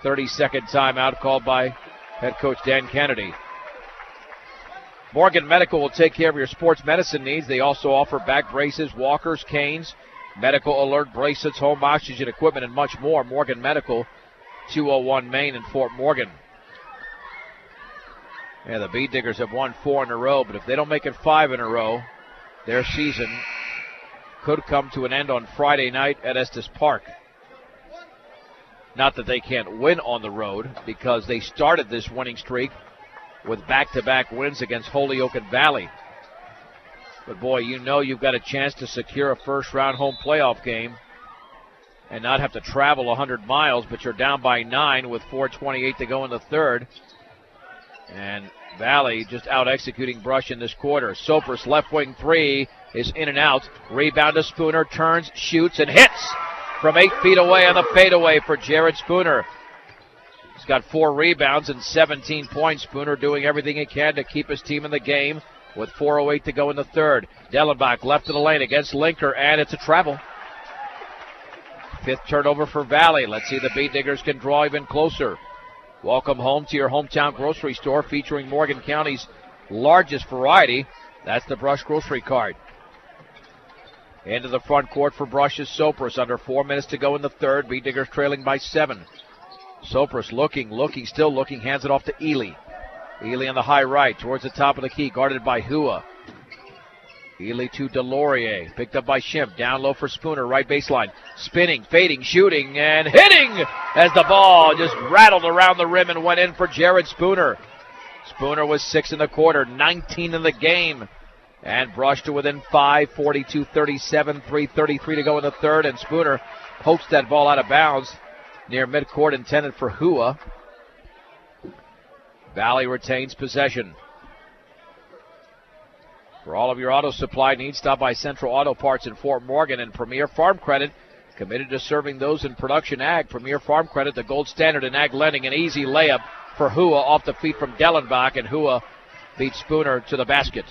30-second timeout called by head coach Dan Kennedy. Morgan Medical will take care of your sports medicine needs. They also offer back braces, walkers, canes, medical alert bracelets, home oxygen equipment, and much more. Morgan Medical, 201 Main in Fort Morgan. Yeah, the Bead Diggers have won 4 in a row, but if they don't make it 5 in a row, their season could come to an end on Friday night at Estes Park. Not that they can't win on the road, because they started this winning streak with back-to-back wins against Holyoke and Valley. But boy, you know you've got a chance to secure a first-round home playoff game and not have to travel 100 miles, but you're down by 9 with 4:28 to go in the third. And Valley just out-executing Brush in this quarter. Sopris left wing 3 is in and out. Rebound to Spooner, turns, shoots, and hits from 8 feet away on the fadeaway for Jared Spooner. He's got 4 rebounds and 17 points. Spooner doing everything he can to keep his team in the game with 4:08 to go in the third. Dellenbach left of the lane against Linker, and it's a travel. 5th turnover for Valley. Let's see if the Bead Diggers can draw even closer. Welcome home to your hometown grocery store featuring Morgan County's largest variety. That's the Brush Grocery Cart. Into the front court for Brush is Sopris. Under 4 minutes to go in the third. Bead Diggers trailing by 7. Sopris looking, still looking. Hands it off to Ely. Ely on the high right towards the top of the key. Guarded by Hua. Ely to Delorier. Picked up by Schimpf. Down low for Spooner. Right baseline. Spinning, fading, shooting, and hitting as the ball just rattled around the rim and went in for Jared Spooner. Spooner was 6 in the quarter, 19 in the game. And Brush to within 5, 42-37, 3:33 to go in the third. And Spooner pokes that ball out of bounds near midcourt, intended for Hua. Valley retains possession. For all of your auto supply needs, stop by Central Auto Parts in Fort Morgan. And Premier Farm Credit, committed to serving those in production ag. Premier Farm Credit, the gold standard in ag lending. An easy layup for Hua off the feet from Dellenbach, and Hua beats Spooner to the basket.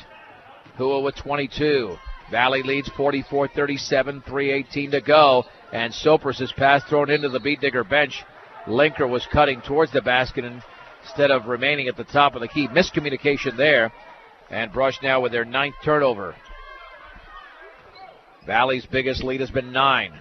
Hua with 22. Valley leads 44-37, 3:18 to go. And Sopris' pass thrown into the Bead Digger bench. Linker was cutting towards the basket instead of remaining at the top of the key. Miscommunication there. And Brush now with their 9th turnover. Valley's biggest lead has been 9.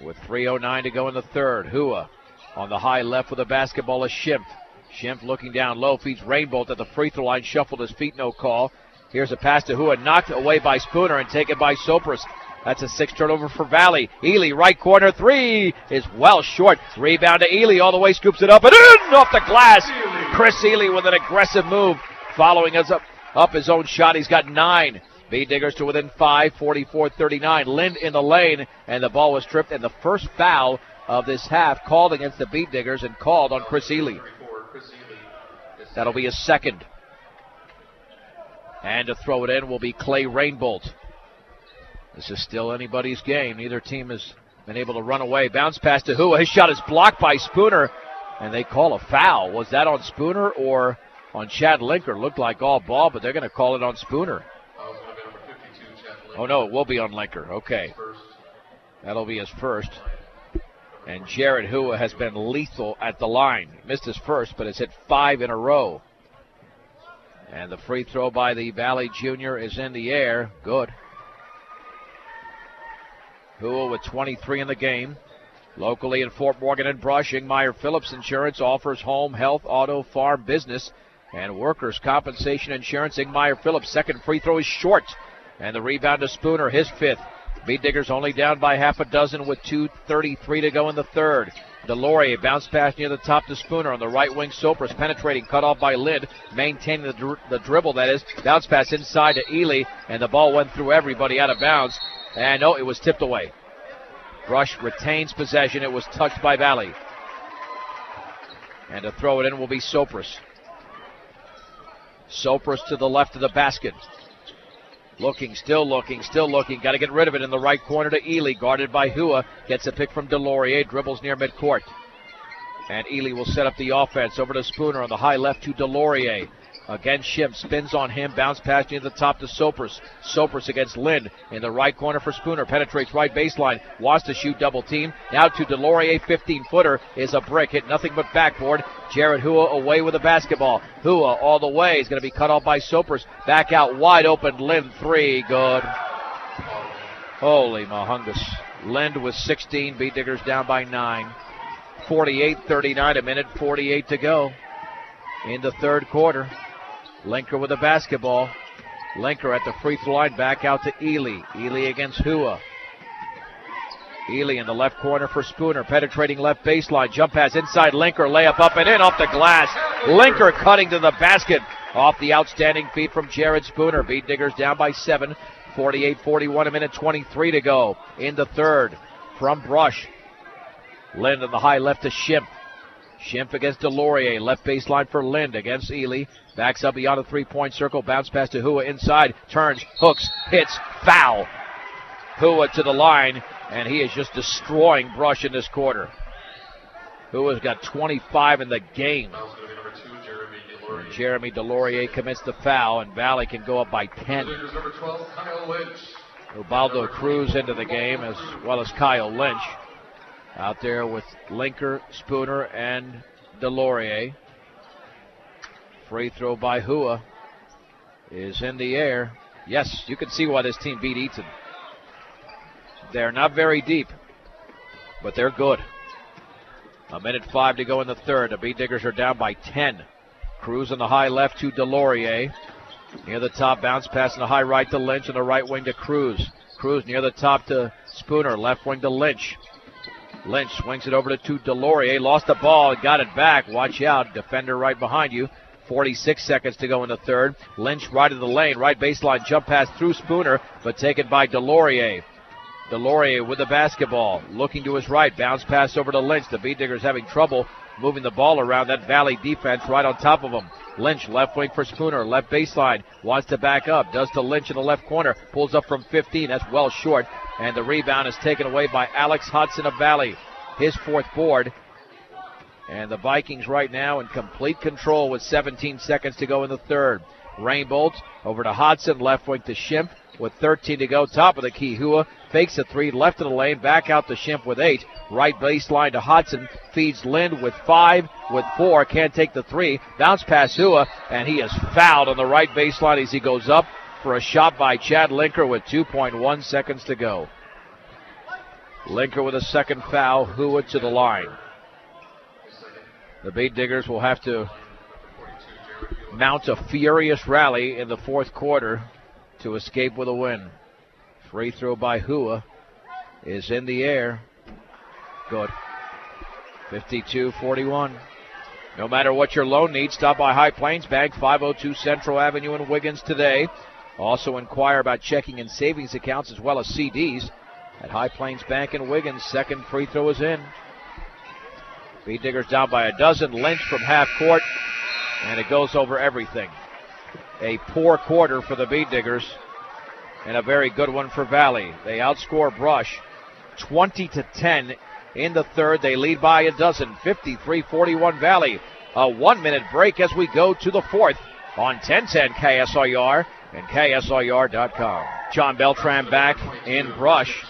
With 3:09 to go in the third. Hua on the high left with the basketball is Schimpf. Schimpf looking down low, feeds Rainbolt at the free throw line, shuffled his feet, no call. Here's a pass to Hua, knocked away by Spooner and taken by Sopris. That's a 6 turnover for Valley. Ely, right corner, 3 is well short. Rebound to Ely, all the way, scoops it up and in off the glass. Chris Ely with an aggressive move, following us up his own shot. He's got 9. Bead Diggers to within 5, 44-39. Lind in the lane, and the ball was tripped, and the first foul of this half called against the Bead Diggers and called on Chris Ely. That'll be his second. And to throw it in will be Clay Rainbolt. This is still anybody's game. Neither team has been able to run away. Bounce pass to Hua. His shot is blocked by Spooner, and they call a foul. Was that on Spooner or on Chad Linker? Looked like all ball, but they're going to call it on Spooner. Oh, no, it will be on Linker. Okay. That'll be his first. And Jared Hua has been lethal at the line. Missed his first, but has hit 5 in a row. And the free throw by the Valley Junior is in the air. Good. Hua with 23 in the game. Locally in Fort Morgan and Brush, Ingmeyer Phillips Insurance offers home, health, auto, farm, business, and workers' compensation insurance. Ingmeyer Phillips' second free throw is short. And the rebound to Spooner, his 5th. Bead Diggers only down by half a dozen with 2:33 to go in the third. Delorier bounce pass near the top to Spooner on the right wing. Sopris penetrating, cut off by Lind, maintaining the dribble, that is. Bounce pass inside to Ely, and the ball went through everybody out of bounds. And no, it was tipped away. Brush retains possession. It was touched by Valley. And to throw it in will be Sopris. Sopris to the left of the basket. Looking, still looking. Got to get rid of it in the right corner to Ely, guarded by Hua. Gets a pick from Delorier, dribbles near midcourt. And Ely will set up the offense over to Spooner on the high left to Delorier. Again, Schimpf spins on him, bounce pass near the top to Sopris. Sopris against Lind in the right corner for Spooner. Penetrates right baseline, wants to shoot double team. Now to Delorier, 15-footer is a brick, hit nothing but backboard. Jared Hua away with the basketball. Hua all the way is going to be cut off by Sopris. Back out wide open, Lind 3, good. Holy mahungus. Lind with 16, Bead Diggers down by 9. 48-39, a minute 48 to go in the third quarter. Linker with the basketball. Linker at the free throw line, back out to Ely. Ely against Hua. Ely in the left corner for Spooner, penetrating left baseline. Jump pass inside Linker, layup up and in off the glass. Linker cutting to the basket off the outstanding feed from Jared Spooner. Bead Diggers down by 7. 48-41, a minute 23 to go in the third. From Brush. Lind on the high left to Schimpf. Schimpf against Delorier. Left baseline for Lind against Ely. Backs up beyond the three-point circle. Bounce pass to Hua inside. Turns, hooks, hits, foul. Hua to the line, and he is just destroying Brush in this quarter. Hua's got 25 in the game. And Jeremy Delorier commits the foul, and Valley can go up by 10. Ubaldo Cruz into the game, as well as Kyle Lynch. Out there with Linker, Spooner, and Delorier. Free throw by Hua is in the air. Yes, you can see why this team beat Eaton. They're not very deep, but they're good. A minute 5 to go in the third. The Bead Diggers are down by 10. Cruz on the high left to Delorier. Near the top, bounce pass in the high right to Lynch, and the right wing to Cruz. Cruz near the top to Spooner, left wing to Lynch. Lynch swings it over to Delorier. Lost the ball, got it back. Watch out, defender right behind you. 46 seconds to go in the third. Lynch right of the lane, right baseline jump pass through Spooner, but taken by Delorier. Delorier with the basketball, looking to his right. Bounce pass over to Lynch. The Bead Diggers having trouble moving the ball around. That Valley defense right on top of him. Lynch, left wing for Spooner, left baseline, wants to back up, does to Lynch in the left corner, pulls up from 15, that's well short, and the rebound is taken away by Alex Hudson of Valley, his fourth board. And the Vikings right now in complete control with 17 seconds to go in the third. Rainbolt over to Hodson, left wing to Schimpf with 13 to go, top of the key. Hua fakes a 3, left of the lane, back out to Schimpf with 8. Right baseline to Hodson, feeds Lind with 5, with 4, can't take the 3. Bounce pass Hua, and he is fouled on the right baseline as he goes up for a shot by Chad Linker with 2.1 seconds to go. Linker with a second foul, Hua to the line. The Bead Diggers will have to mount a furious rally in the fourth quarter to escape with a win. Free throw by Hua is in the air. Good. 52-41. No matter what your loan needs, stop by High Plains Bank, 502 Central Avenue in Wiggins today. Also inquire about checking and savings accounts as well as CDs at High Plains Bank in Wiggins. Second free throw is in. Beat Diggers down by a dozen. Lynch from half court, and it goes over everything. A poor quarter for the Beat Diggers and a very good one for Valley. They outscore Brush 20-10 in the third. They lead by a dozen, 53-41 Valley. A 1-minute break as we go to the fourth on 1010 KSIR and KSIR.com. John Beltran back in Brush.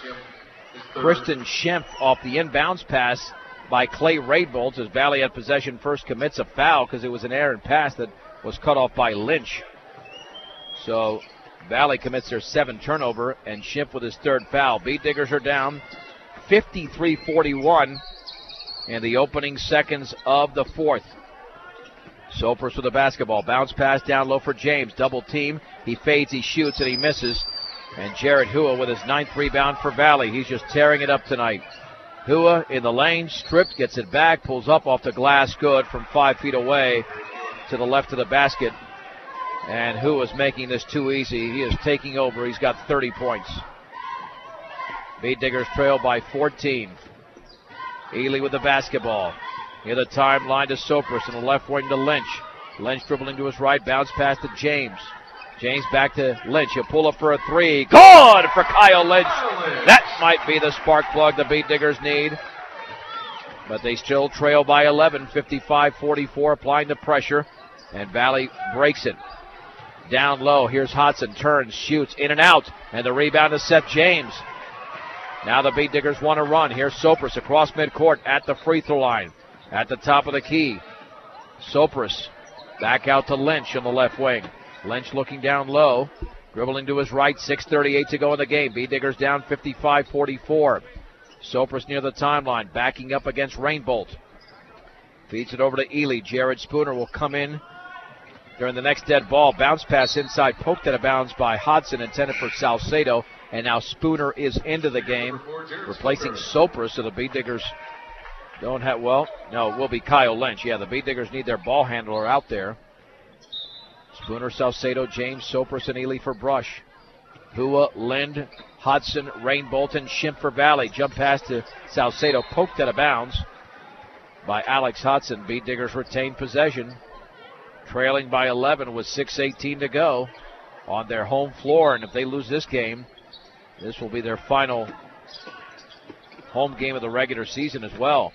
Kristen Schimpf off the inbounds pass by Clay Rainbolt as Valley had possession first, commits a foul because it was an errant pass that was cut off by Lynch. So Valley commits their seventh turnover, and Schimpf with his third foul. Beat Diggers are down 53-41 in the opening seconds of the fourth. Sopers with the basketball. Bounce pass down low for James. Double team. He fades, he shoots, and he misses. And Jared Hua with his ninth rebound for Valley. He's just tearing it up tonight. Hua in the lane, stripped, gets it back, pulls up off the glass, good from 5 feet away to the left of the basket. And Hua's making this too easy. He is taking over. He's got 30 points. Beat Diggers trail by 14. Ely with the basketball. Near the timeline to Sopris in the left wing to Lynch. Lynch dribbling to his right, bounce pass to James. James back to Lynch. He'll pull up for a three. Good for Kyle Lynch. That might be the spark plug the Beat Diggers need. But they still trail by 11, 55-44, applying the pressure. And Valley breaks it. Down low, here's Hodson, turns, shoots, in and out. And the rebound to Seth James. Now the Beat Diggers want to run. Here's Sopris across midcourt at the free throw line. At the top of the key. Sopris back out to Lynch on the left wing. Lynch looking down low. Dribbling to his right, 6:38 to go in the game. Beat Diggers down 55-44. Sopris near the timeline, backing up against Rainbolt. Feeds it over to Ely. Jared Spooner will come in during the next dead ball. Bounce pass inside, poked out of bounds by Hodson, intended for Salcedo. And now Spooner is into the game, replacing Sopris. So the Beat Diggers don't have, well, no, it will be Kyle Lynch. Yeah, the Beat Diggers need their ball handler out there. Spooner, Salcedo, James, Sopris, and Ely for Brush. Hua, Lind, Hodson, Rainbolt, and Schimpf for Valley. Jump pass to Salcedo, poked out of bounds by Alex Hodson. Beat Diggers retain possession, trailing by 11 with 6:18 to go on their home floor. And if they lose this game, this will be their final home game of the regular season as well.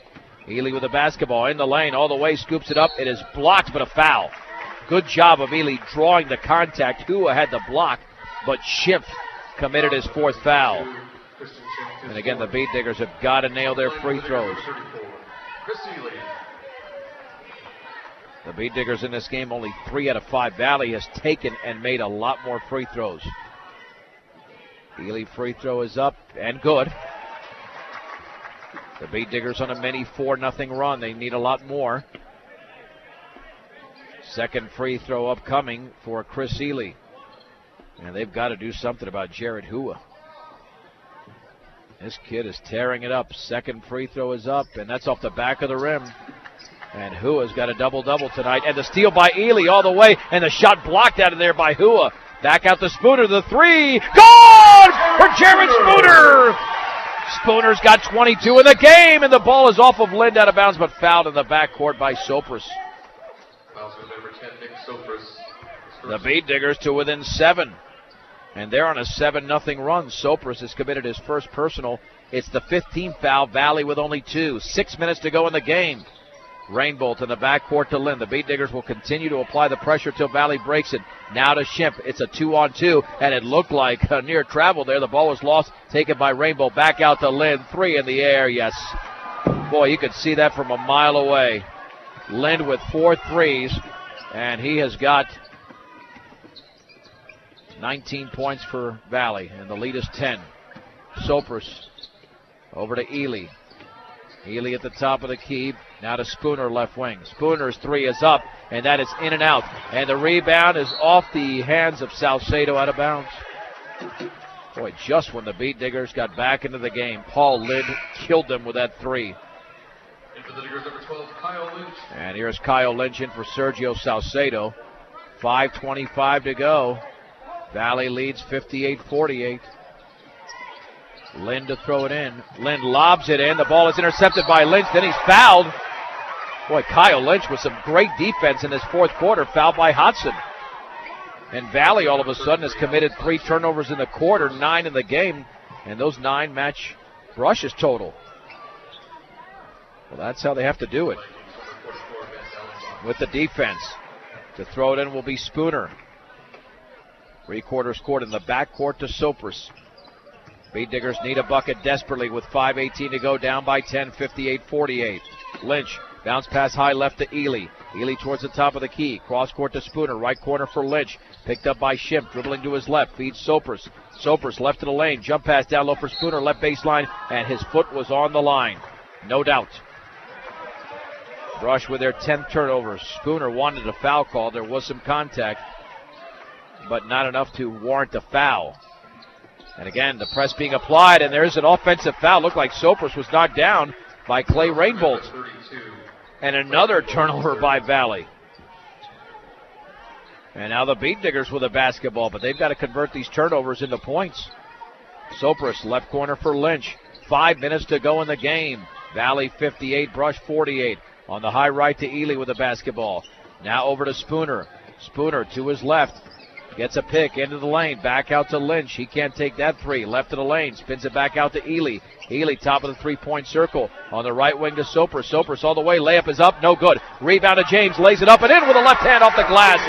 Ely with the basketball in the lane, all the way, scoops it up. It is blocked, but a foul. Good job of Ely drawing the contact. Hua had the block, but Schimpf committed his fourth foul. And again, the Beat Diggers have got to nail their free throws. The Beat Diggers in this game, only 3 out of 5. Valley has taken and made a lot more free throws. Ely free throw is up and good. The Beat Diggers on a mini 4-0 run. They need a lot more. Second free throw upcoming for Chris Ely. And they've got to do something about Jared Hua. This kid is tearing it up. Second free throw is up, and that's off the back of the rim. And Hua's got a double-double tonight. And the steal by Ely all the way, and the shot blocked out of there by Hua. Back out to Spooner, the three. Good for Jared Spooner! Spooner's got 22 in the game, and the ball is off of Lind out of bounds, but fouled in the backcourt by Sopris. The Beat Diggers to within 7. And they're on a 7-0 run. Sopris has committed his first personal. It's the 15th foul. Valley with only 2. 6 minutes to go in the game. Rainbolt in the backcourt to Lind. The Beat Diggers will continue to apply the pressure till Valley breaks it. Now to Schimpf. It's a 2-on-2, and it looked like a near travel there. The ball was lost, taken by Rainbolt. Back out to Lind. 3 in the air, yes. Boy, you could see that from a mile away. Lind with 4 threes, and he has got 19 points for Valley, and the lead is 10. Sopris over to Ely. Ely at the top of the key. Now to Spooner, left wing. Spooner's 3 is up, and that is in and out. And the rebound is off the hands of Salcedo, out of bounds. Boy, just when the Beat Diggers got back into the game, Paul Lind killed them with that three. In for the Diggers, number 12, Kyle Lynch. And here's Kyle Lynch in for Sergio Salcedo. 5:25 to go. Valley leads 58-48. Lind to throw it in. Lind lobs it in. The ball is intercepted by Lynch. Then he's fouled. Boy, Kyle Lynch with some great defense in this fourth quarter. Fouled by Hodson. And Valley all of a sudden has committed 3 turnovers in the quarter, 9 in the game. And those 9 match Brush's total. Well, that's how they have to do it. With the defense. To throw it in will be Spooner. 3/4 court in the backcourt to Sopris. Beat Diggers need a bucket desperately with 5:18 to go, down by 10, 58-48. Lynch, bounce pass high left to Ely. Ely towards the top of the key. Cross court to Spooner. Right corner for Lynch. Picked up by Schimpf. Dribbling to his left. Feeds Sopris. Sopris left to the lane. Jump pass down low for Spooner. Left baseline. And his foot was on the line. No doubt. Brush with their 10th turnover. Spooner wanted a foul call. There was some contact, but not enough to warrant a foul. And again, the press being applied, and there's an offensive foul. Looked like Sopris was knocked down by Clay Rainbolt. And another turnover by Valley. And now the Beat Diggers with a basketball, but they've got to convert these turnovers into points. Sopris, left corner for Lynch. 5 minutes to go in the game. Valley 58, Brush 48. On the high right to Ely with the basketball. Now over to Spooner. Spooner to his left. Gets a pick into the lane. Back out to Lynch. He can't take that three. Left of the lane. Spins it back out to Ely. Ely top of the three-point circle. On the right wing to Sopris. Sopris all the way. Layup is up. No good. Rebound to James. Lays it up and in with a left hand off the glass.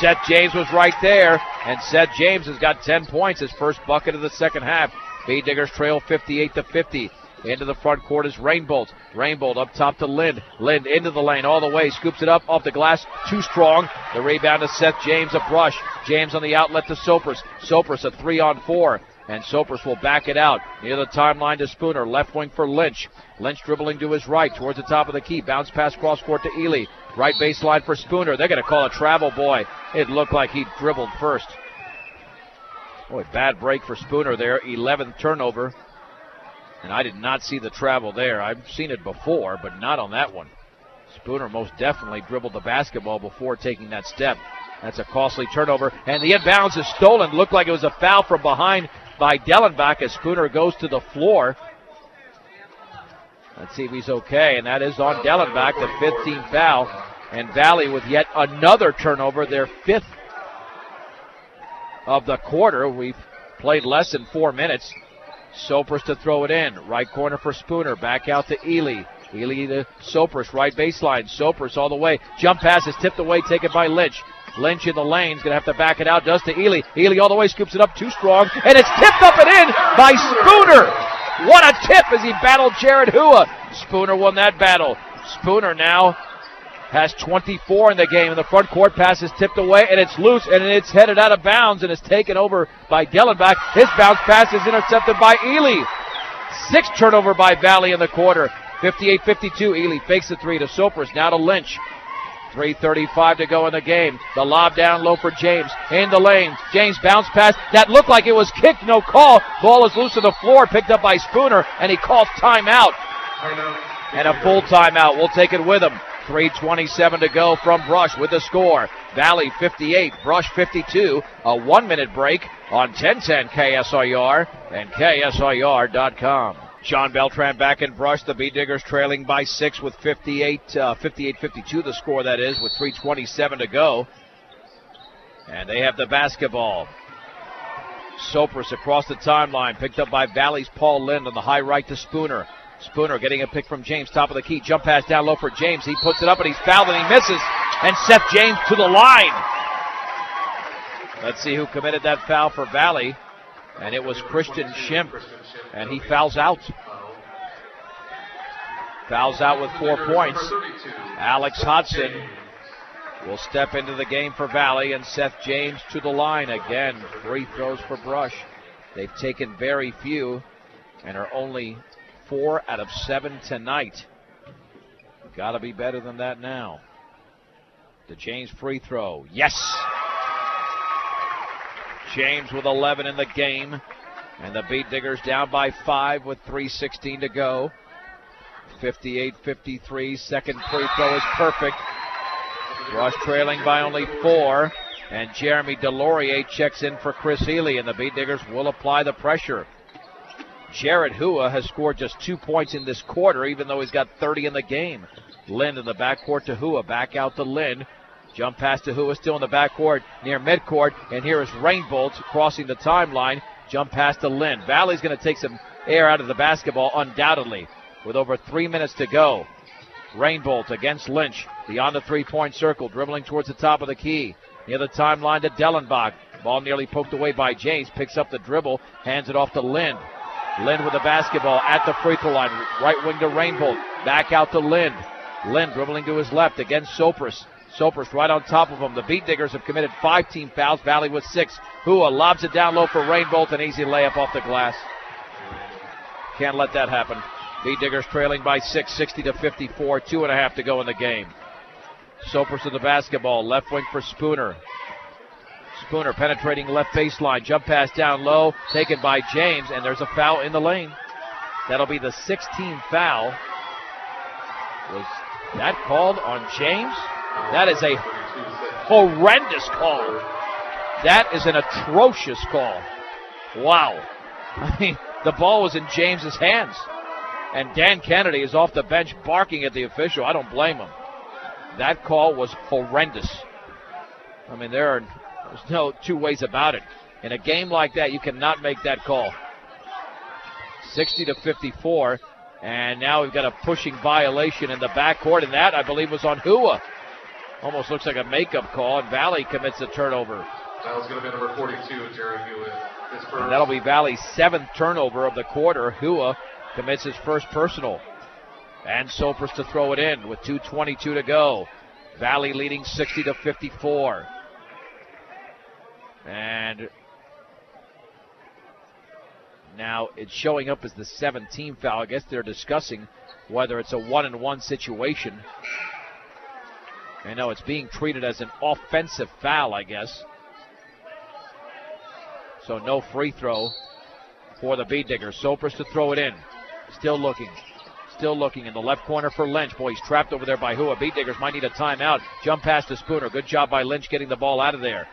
Seth James was right there. And Seth James has got 10 points. His first bucket of the second half. Beat Diggers trail 58-50. Into the front court is Rainbolt. Rainbolt up top to Lind. Lind into the lane all the way. Scoops it up off the glass. Too strong. The rebound to Seth James, a Brush. James on the outlet to Sopris. Sopris a 3-on-4. And Sopris will back it out. Near the timeline to Spooner. Left wing for Lynch. Lynch dribbling to his right towards the top of the key. Bounce pass cross court to Ely. Right baseline for Spooner. They're going to call a travel, boy. It looked like he dribbled first. Boy, bad break for Spooner there. 11th turnover. And I did not see the travel there. I've seen it before, but not on that one. Spooner most definitely dribbled the basketball before taking that step. That's a costly turnover. And the inbounds is stolen. Looked like it was a foul from behind by Dellenbach as Spooner goes to the floor. Let's see if he's okay. And that is on Dellenbach, the 15th foul. And Valley with yet another turnover, their 5th of the quarter. We've played less than 4 minutes. Sopris to throw it in. Right corner for Spooner. Back out to Ely. Ely to Sopris. Right baseline. Sopris all the way. Jump pass is tipped away. Taken by Lynch. Lynch in the lane. He's going to have to back it out. Does to Ely. Ely all the way. Scoops it up. Too strong. And it's tipped up and in by Spooner. What a tip as he battled Jared Hua. Spooner won that battle. Spooner now has 24 in the game. And the front court pass is tipped away, and it's loose, and it's headed out of bounds, and it's taken over by Dellenbach. His bounce pass is intercepted by Ely. 6th turnover by Valley in the quarter. 58-52. Ely fakes the three to Sopris. Now to Lynch. 3:35 to go in the game. The lob down low for James. In the lane. James bounce pass. That looked like it was kicked. No call. Ball is loose on the floor. Picked up by Spooner, and he calls timeout. And a full timeout. We'll take it with him. 3:27 to go from Brush with the score. Valley 58, Brush 52. A 1-minute break on 1010 KSIR and KSIR.com. Sean Beltran back in Brush. The Beat Diggers trailing by 6 with 58-52 the score, that is, with 3:27 to go. And they have the basketball. Sopris across the timeline, picked up by Valley's Paul Lind on the high right to Spooner. Spooner getting a pick from James, top of the key. Jump pass down low for James. He puts it up and he's fouled and he misses. And Seth James to the line. Let's see who committed that foul for Valley. And it was Christian Schimpf. And he fouls out. Fouls out with 4 points. Alex Hodson will step into the game for Valley. And Seth James to the line again. Free throws for Brush. They've taken very few and are only 4 out of 7 tonight. Got to be better than that now. The James free throw. Yes! James with 11 in the game. And the Beat Diggers down by 5 with 3:16 to go. 58-53. Second free throw is perfect. Brush trailing by only 4. And Jeremy Delorier checks in for Chris Healy. And the Beat Diggers will apply the pressure. Jared Hua has scored just 2 points in this quarter, even though he's got 30 in the game. Lind in the backcourt to Hua. Back out to Lind. Jump pass to Hua, still in the backcourt near midcourt. And here is Rainbolt crossing the timeline. Jump pass to Lind. Valley's going to take some air out of the basketball, undoubtedly, with over 3 minutes to go. Rainbolt against Lynch. Beyond the three-point circle, dribbling towards the top of the key. Near the timeline to Dellenbach. Ball nearly poked away by James. Picks up the dribble, hands it off to Lind. Lind with the basketball at the free throw line. Right wing to Rainbolt. Back out to Lind. Lind dribbling to his left against Sopris. Sopris right on top of him. The Beat Diggers have committed 5 team fouls. Valley with 6. Hua lobs it down low for Rainbolt. An easy layup off the glass. Can't let that happen. Beat Diggers trailing by 6, 60-54. 2.5 to go in the game. Sopris to the basketball. Left wing for Spooner. Spooner penetrating left baseline. Jump pass down low. Taken by James. And there's a foul in the lane. That'll be the 16th foul. Was that called on James? That is a horrendous call. That is an atrocious call. Wow. I mean, the ball was in James's hands. And Dan Kennedy is off the bench barking at the official. I don't blame him. That call was horrendous. I mean, there's no two ways about it. In a game like that, you cannot make that call. 60-54. And now we've got a pushing violation in the backcourt. And that, I believe, was on Hua. Almost looks like a makeup call, and Valley commits a turnover. That was going to be number 42, Jared Hua. And that'll be Valley's 7th turnover of the quarter. Hua commits his first personal. And Sopris to throw it in with 2:22 to go. Valley leading 60-54. And now it's showing up as the 17th foul. I guess they're discussing whether it's a 1-and-1 situation. I know it's being treated as an offensive foul, I guess. So no free throw for the Beat Diggers. Sopris to throw it in. Still looking in the left corner for Lynch. Boy, he's trapped over there by Hua. Beat Diggers might need a timeout. Jump pass to Spooner. Good job by Lynch getting the ball out of there.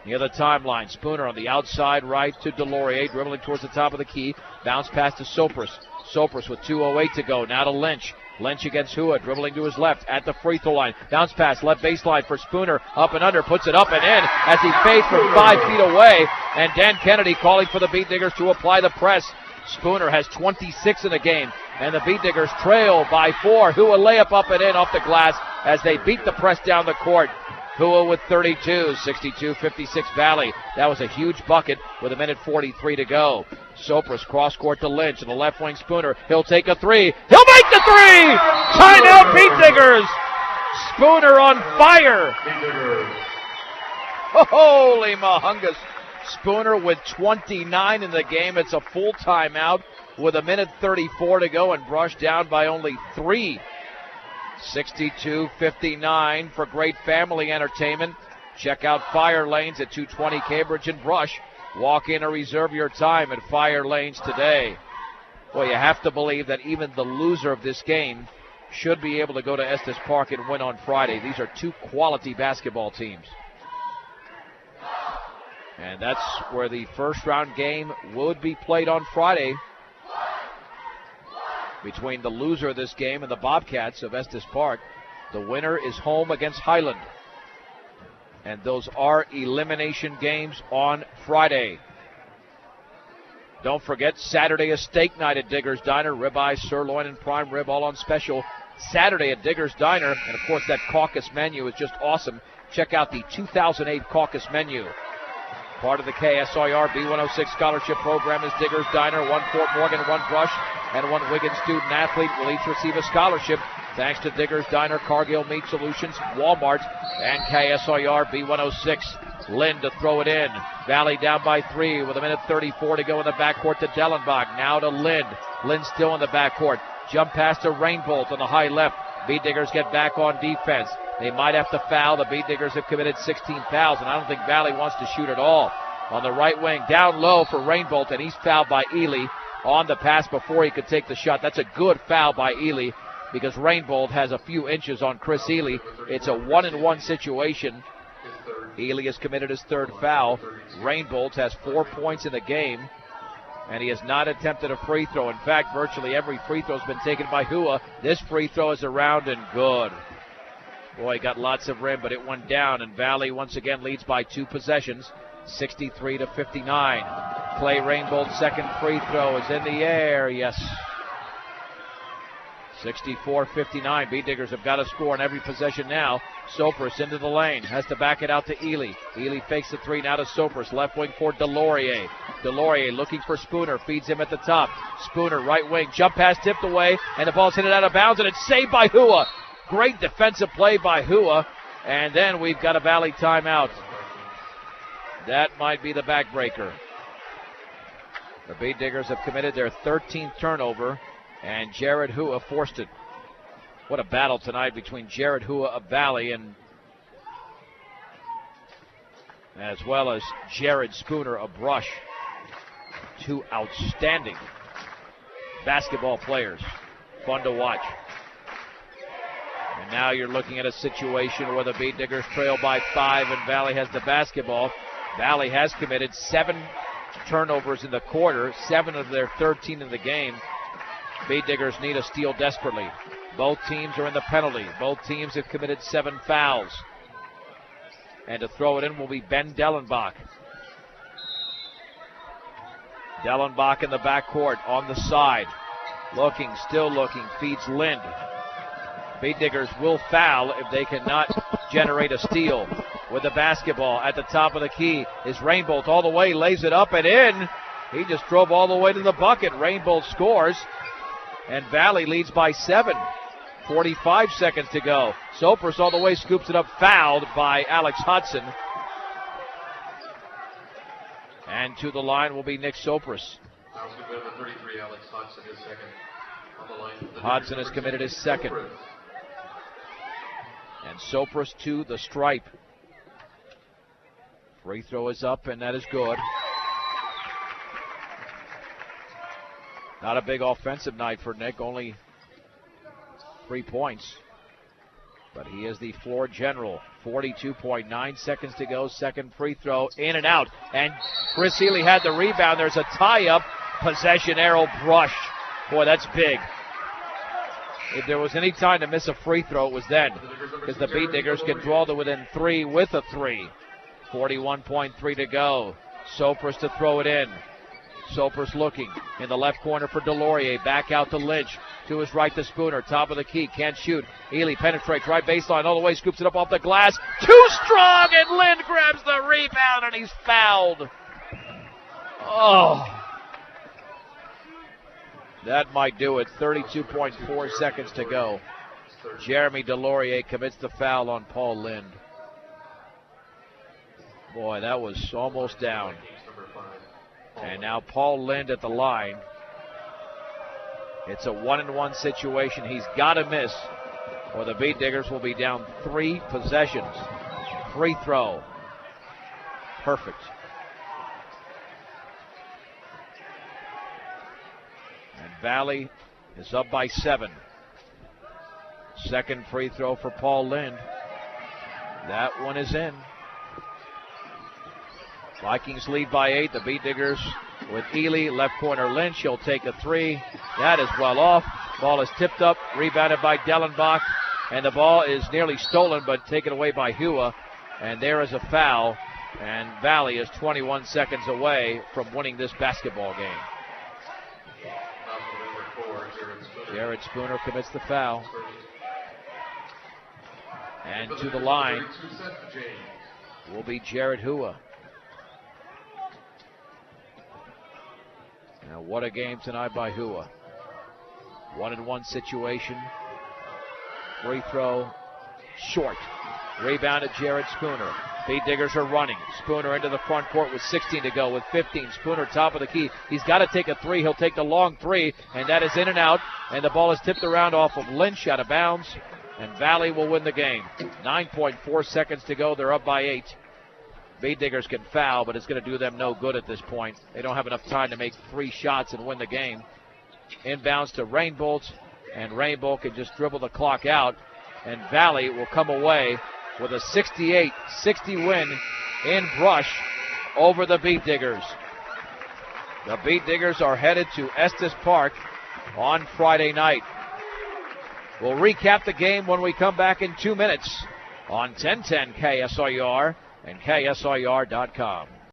Near the timeline, Spooner on the outside right to Delorier, dribbling towards the top of the key. Bounce pass to Sopris. Sopris with 2:08 to go. Now to Lynch. Lynch against Hua, dribbling to his left at the free throw line. Bounce pass, left baseline for Spooner. Up and under, puts it up and in as he fades from 5 feet away. And Dan Kennedy calling for the Beat Diggers to apply the press. Spooner has 26 in the game. And the Beat Diggers trail by 4. Hua layup up and in off the glass as they beat the press down the court. Hua with 32, 62-56 Valley. That was a huge bucket with 1:43 to go. Sopris cross court to Lynch and the left wing Spooner. He'll take a 3. He'll make the 3! Timeout Beat Diggers! Spooner on fire! Holy mahungus. Spooner with 29 in the game. It's a full timeout with 1:34 to go and Brush down by only 3. 62-59 for great family entertainment. Check out Fire Lanes at 220 Cambridge and Brush. Walk in or reserve your time at Fire Lanes today. Well, you have to believe that even the loser of this game should be able to go to Estes Park and win on Friday. These are two quality basketball teams. And that's where the first round game would be played on Friday between the loser of this game and the Bobcats of Estes Park. The winner is home against Highland. And those are elimination games on Friday. Don't forget, Saturday is steak night at Digger's Diner. Ribeye, sirloin, and prime rib all on special Saturday at Digger's Diner. And, of course, that caucus menu is just awesome. Check out the 2008 caucus menu. Part of the KSIR B106 scholarship program is Digger's Diner. One Fort Morgan, one Brush, and one Wiggins student athlete will each receive a scholarship thanks to Digger's Diner, Cargill Meat Solutions, Walmart, and KSIR B106. Lind to throw it in. Valley down by 3 with 1:34 to go in the backcourt to Dellenbach. Now to Lind. Lind still in the backcourt. Jump pass to Rainbolt on the high left. Beat Diggers get back on defense. They might have to foul. The Beet Diggers have committed 16 fouls, and I don't think Valley wants to shoot at all. On the right wing, down low for Rainbolt, and he's fouled by Ely on the pass before he could take the shot. That's a good foul by Ely because Rainbolt has a few inches on Chris Ely. It's a 1-and-1 situation. Ely has committed his third foul. Rainbolt has 4 points in the game, and he has not attempted a free throw. In fact, virtually every free throw has been taken by Hua. This free throw is around and good. Boy, got lots of rim, but it went down, and Valley once again leads by 2 possessions, 63-59. Clay Rainbolt's second free throw is in the air, yes. 64-59. Beet Diggers have got to score on every possession now. Sopris into the lane, has to back it out to Ely. Ely fakes the three, now to Sopris, left wing for Delorier. Delorier looking for Spooner, feeds him at the top. Spooner, right wing, jump pass tipped away, and the ball's hit it out of bounds, and it's saved by Hua. Great defensive play by Hua, and then we've got a Valley timeout. That might be the backbreaker. The Beet Diggers have committed their 13th turnover, and Jared Hua forced it. What a battle tonight between Jared Hua of Valley and as well as Jared Spooner of Brush. 2 outstanding basketball players. Fun to watch. And now you're looking at a situation where the Beet Diggers trail by 5 and Valley has the basketball. Valley has committed 7 turnovers in the quarter, 7 of their 13 in the game. Beet Diggers need a steal desperately. Both teams are in the penalty. Both teams have committed 7 fouls. And to throw it in will be Ben Dellenbach. Dellenbach in the backcourt on the side. Looking, still looking, feeds Lind. Beet Diggers will foul if they cannot generate a steal. With the basketball at the top of the key is Rainbolt all the way, lays it up and in. He just drove all the way to the bucket. Rainbolt scores, and Valley leads by 7. 45 seconds to go. Sopris all the way, scoops it up, fouled by Alex Hodson. And to the line will be Nick Sopris. Hodson has committed his second. And Sopris to the stripe. Free throw is up, and that is good. Not a big offensive night for Nick, only 3 points. But he is the floor general. 42.9 seconds to go. Second free throw, in and out. And Chris Ely had the rebound. There's a tie-up. Possession arrow Brush. Boy, that's big. If there was any time to miss a free throw, it was then. Because the Beet Diggers can draw to within 3 with a 3. 41.3 to go. Sopris to throw it in. Sopris looking in the left corner for Delorier. Back out to Lynch. To his right to Spooner. Top of the key. Can't shoot. Ely penetrates right baseline all the way. Scoops it up off the glass. Too strong, and Lind grabs the rebound, and he's fouled. Oh. That might do it. 32.4 seconds to go. Jeremy Delorier commits the foul on Paul Lind. Boy, that was almost down. And now Paul Lind at the line. It's a 1-and-1 situation. He's got to miss, or the Beet Diggers will be down 3 possessions. Free throw. Perfect. And Valley is up by 7. Second free throw for Paul Lind. That one is in. Vikings lead by 8. The Beet Diggers with Ely, left corner Lynch. He'll take a 3. That is well off. Ball is tipped up, rebounded by Dellenbach, and the ball is nearly stolen but taken away by Hua. And there is a foul, and Valley is 21 seconds away from winning this basketball game. Jared Spooner commits the foul. And to the line will be Jared Hua. Now, what a game tonight by Hua. 1-and-1 situation. Free throw, short. Rebounded Jared Spooner. Beet Diggers are running. Spooner into the front court with 16 to go with 15. Spooner top of the key. He's got to take a 3. He'll take the long 3, and that is in and out. And the ball is tipped around off of Lynch out of bounds. and Valley will win the game. 9.4 seconds to go. They're up by 8. Bead Diggers can foul, but it's going to do them no good at this point. They don't have enough time to make 3 shots and win the game. Inbounds to Rainbolt, and Rainbolt can just dribble the clock out, and Valley will come away with a 68-60 win in Brush over the Bead Diggers. The Bead Diggers are headed to Estes Park on Friday night. We'll recap the game when we come back in 2 minutes on 1010 KSRR and KSRR.com.